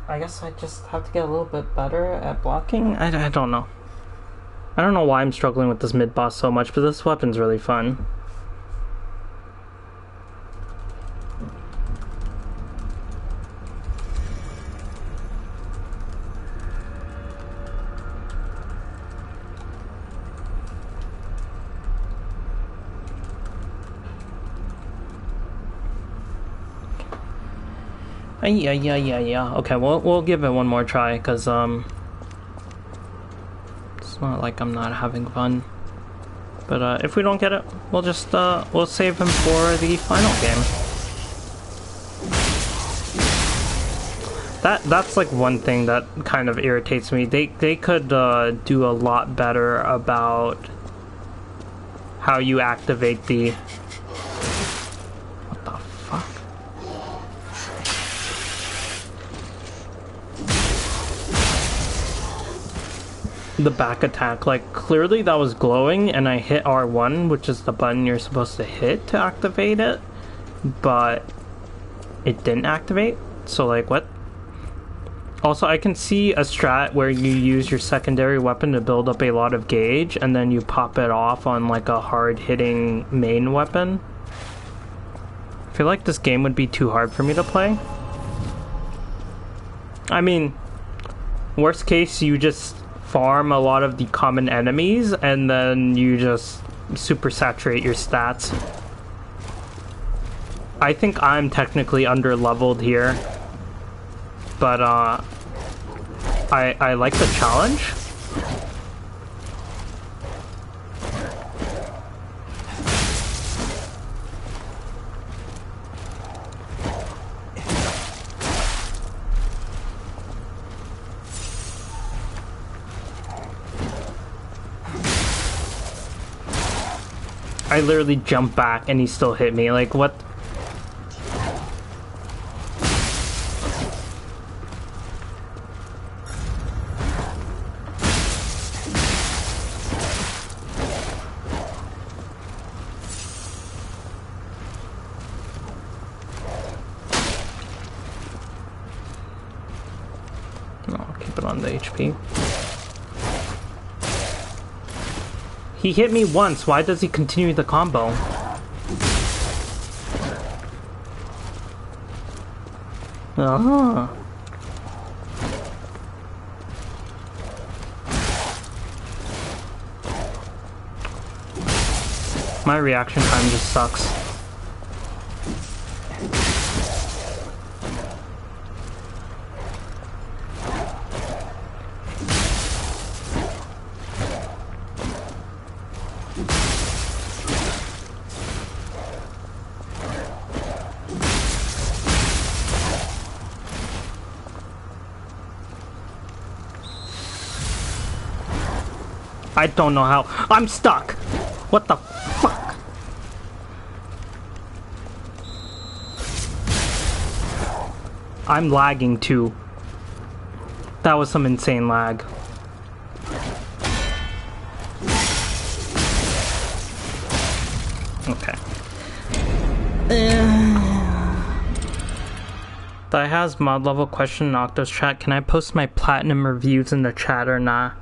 I guess I just have to get a little bit better at blocking. I don't know. I don't know why I'm struggling with this mid-boss so much, but this weapon's really fun. Yeah. Okay, we'll give it one more try, because, it's not like I'm not having fun. But, if we don't get it, we'll just, we'll save him for the final game. That's, like, one thing that kind of irritates me. They could, do a lot better about how you activate the... What the fuck? The back attack, like, clearly that was glowing and I hit R1, which is the button you're supposed to hit to activate it, but it didn't activate, so like, what? Also, I can see a strat where you use your secondary weapon to build up a lot of gauge and then you pop it off on like a hard-hitting main weapon. I feel like this game would be too hard for me to play. I mean, worst case, you just farm a lot of the common enemies and then you just super saturate your stats. I think I'm technically under leveled here, but I like the challenge. I literally jumped back and he still hit me. Like, what? No, I'll keep it on the HP. He hit me once, why does he continue the combo? Ah. My reaction time just sucks. I don't know how. I'm stuck! What the fuck? I'm lagging too. That was some insane lag. Okay. That has mod level question in Octo's chat. Can I post my platinum reviews in the chat or not?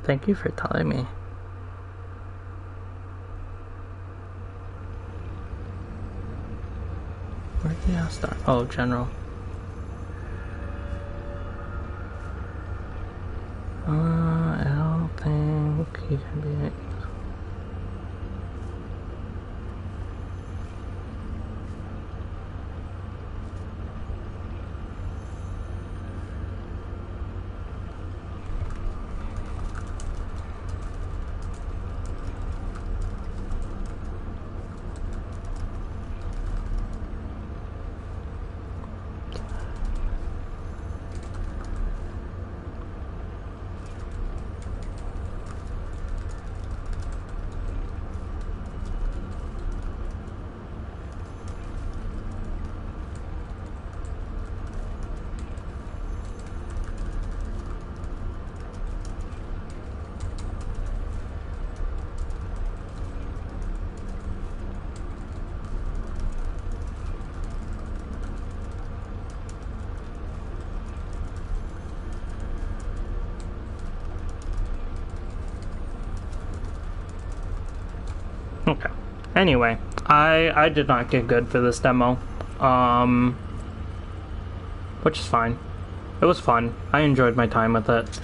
Thank you for telling me. Where did he ask that? Oh, general. I don't think he can be... Anyway, I did not get good for this demo, which is fine. It was fun. I enjoyed my time with it.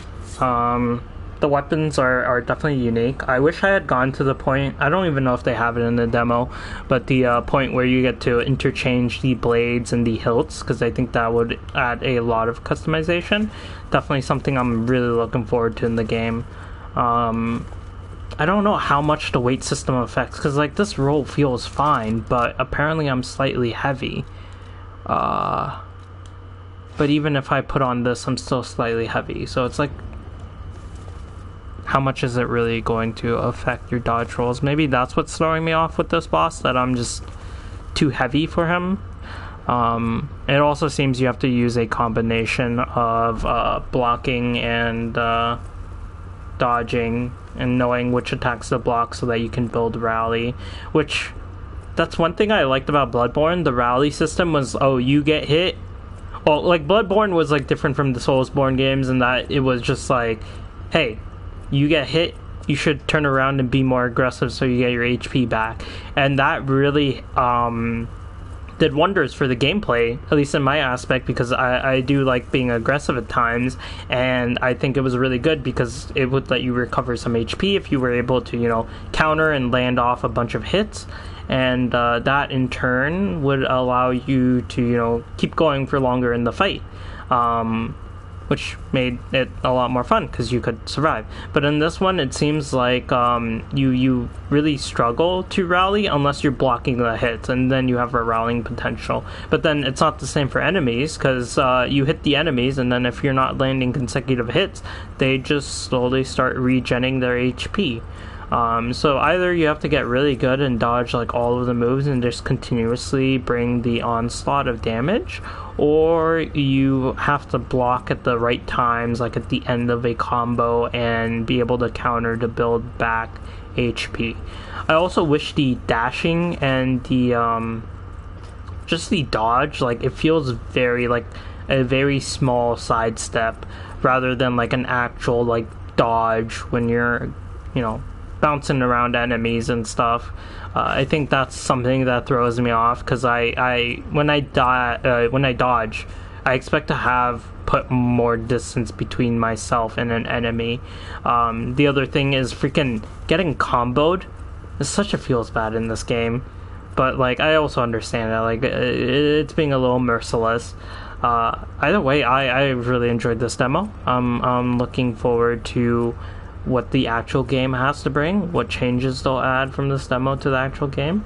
The weapons are definitely unique. I wish I had gone to the point, I don't even know if they have it in the demo, but the point where you get to interchange the blades and the hilts, because I think that would add a lot of customization. Definitely something I'm really looking forward to in the game. I don't know how much the weight system affects, because like this roll feels fine, but apparently I'm slightly heavy. But even if I put on this, I'm still slightly heavy, so it's like, how much is it really going to affect your dodge rolls? Maybe that's what's throwing me off with this boss, that I'm just too heavy for him. It also seems you have to use a combination of blocking and dodging and knowing which attacks to block so that you can build rally, which that's one thing I liked about Bloodborne. The rally system was, oh, you get hit. Well, like Bloodborne was like different from the Soulsborne games in that it was just like, hey, you get hit, you should turn around and be more aggressive so you get your HP back. And that really did wonders for the gameplay, at least in my aspect, because I do like being aggressive at times, and I think it was really good because it would let you recover some HP if you were able to, you know, counter and land off a bunch of hits. And that in turn would allow you to, you know, keep going for longer in the fight. Which made it a lot more fun because you could survive. But in this one, it seems like you really struggle to rally unless you're blocking the hits, and then you have a rallying potential. But then it's not the same for enemies, because you hit the enemies, and then if you're not landing consecutive hits, they just slowly start regenerating their HP. So either you have to get really good and dodge like all of the moves and just continuously bring the onslaught of damage, or you have to block at the right times, like at the end of a combo, and be able to counter to build back HP. I also wish the dashing and the just the dodge, like it feels very like a very small sidestep rather than like an actual like dodge when you're, you know, bouncing around enemies and stuff. I think that's something that throws me off, because when I dodge, I expect to have put more distance between myself and an enemy. The other thing is freaking getting comboed. It's such a feels bad in this game, but like I also understand that like it's being a little merciless. Either way, I really enjoyed this demo. I'm looking forward to what the actual game has to bring, what changes they'll add from this demo to the actual game.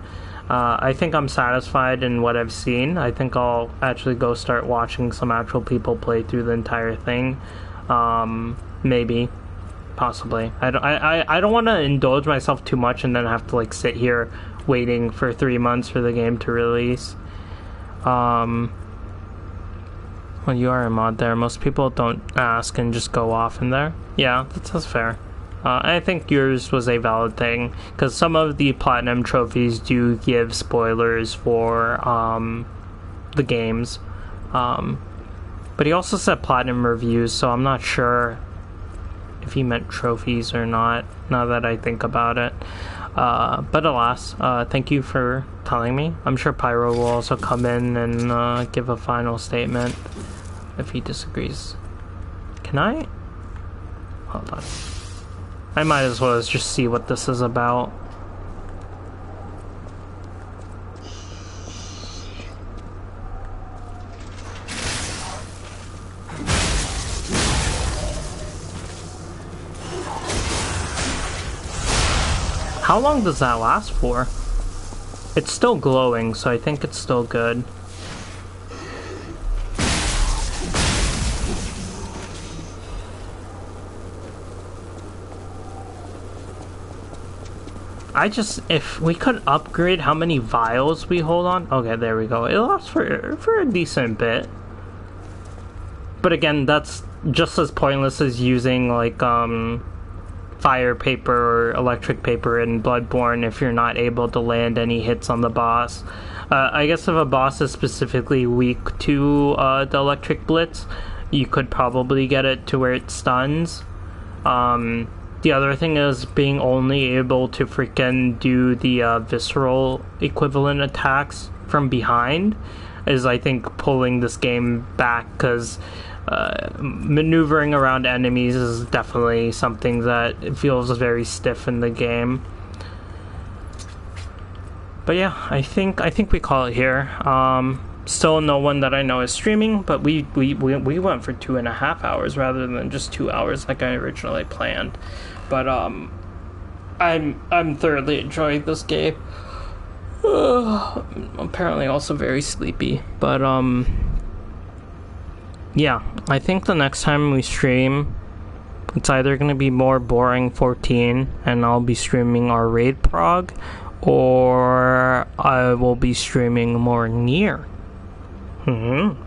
I think I'm satisfied in what I've seen. I think I'll actually go start watching some actual people play through the entire thing. Maybe, possibly. I don't want to indulge myself too much and then have to like sit here waiting for 3 months for the game to release. Well, you are a mod there. Most people don't ask and just go off in there. Yeah, that's fair. I think yours was a valid thing, because some of the platinum trophies do give spoilers for the games. But he also said platinum reviews, so I'm not sure if he meant trophies or not, now that I think about it. But alas, thank you for telling me. I'm sure Pyro will also come in and give a final statement if he disagrees. Can I? Hold on. I might as well just see what this is about. How long does that last for? It's still glowing, so I think it's still good. If we could upgrade how many vials we hold on. Okay, there we go. It lasts for a decent bit. But again, that's just as pointless as using like fire paper or electric paper in Bloodborne if you're not able to land any hits on the boss. I guess if a boss is specifically weak to the electric blitz, you could probably get it to where it stuns. The other thing is being only able to freaking do the visceral equivalent attacks from behind is, I think, pulling this game back, because maneuvering around enemies is definitely something that feels very stiff in the game. But yeah, I think we call it here. Still no one that I know is streaming, but we went for 2.5 hours rather than just 2 hours like I originally planned. But I'm thoroughly enjoying this game. I'm apparently also very sleepy, but yeah, I think the next time we stream, it's either going to be more boring 14 and I'll be streaming our raid prog, or I will be streaming more Nier.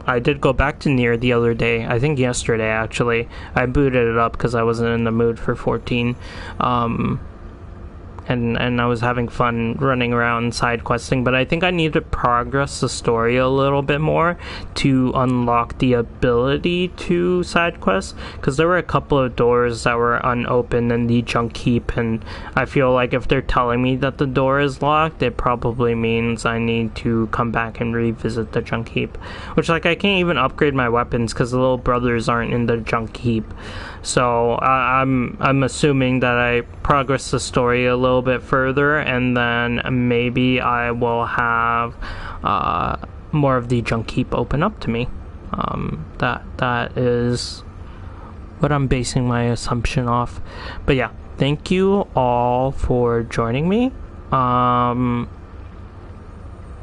I did go back to Nier the other day. I think yesterday, actually. I booted it up because I wasn't in the mood for 14. And I was having fun running around side questing, but I think I need to progress the story a little bit more to unlock the ability to side quest, because there were a couple of doors that were unopened in the junk heap, and I feel like if they're telling me that the door is locked, it probably means I need to come back and revisit the junk heap, which, like, I can't even upgrade my weapons because the little brothers aren't in the junk heap. So I'm assuming that I progress the story a little bit further, and then maybe I will have more of the junk heap open up to me. That is what I'm basing my assumption off. But yeah, thank you all for joining me.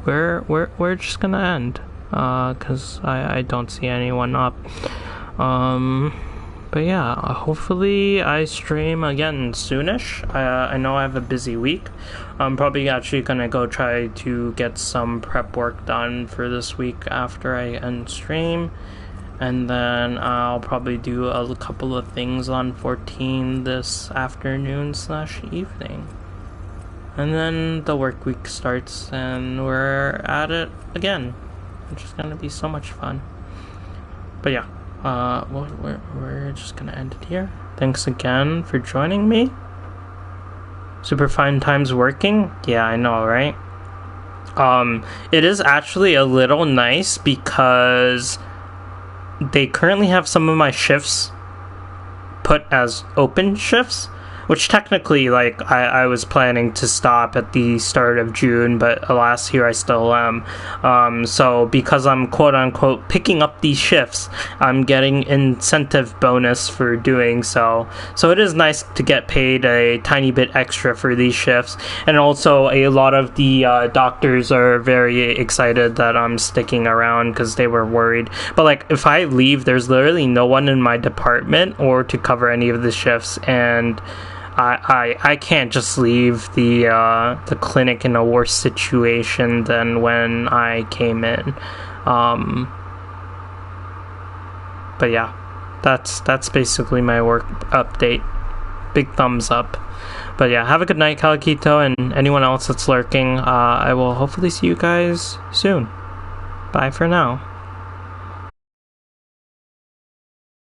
We're just gonna end because I don't see anyone up. But yeah, hopefully I stream again soonish. I know I have a busy week. I'm probably actually gonna go try to get some prep work done for this week after I end stream. And then I'll probably do a couple of things on 14 this afternoon/evening. And then the work week starts and we're at it again, which is gonna be so much fun. But yeah. We're just gonna end it here. Thanks again for joining me. Super fine times working? Yeah, I know, right? It is actually a little nice because they currently have some of my shifts put as open shifts, which technically, like, I was planning to stop at the start of June, but alas, here I still am. So because I'm quote-unquote picking up these shifts, I'm getting incentive bonus for doing so. So it is nice to get paid a tiny bit extra for these shifts, and also a lot of the doctors are very excited that I'm sticking around because they were worried. But, like, if I leave, there's literally no one in my department or to cover any of the shifts, and I can't just leave the clinic in a worse situation than when I came in. But yeah, that's basically my work update. Big thumbs up. But yeah, have a good night, Kalakito, and anyone else that's lurking. I will hopefully see you guys soon. Bye for now.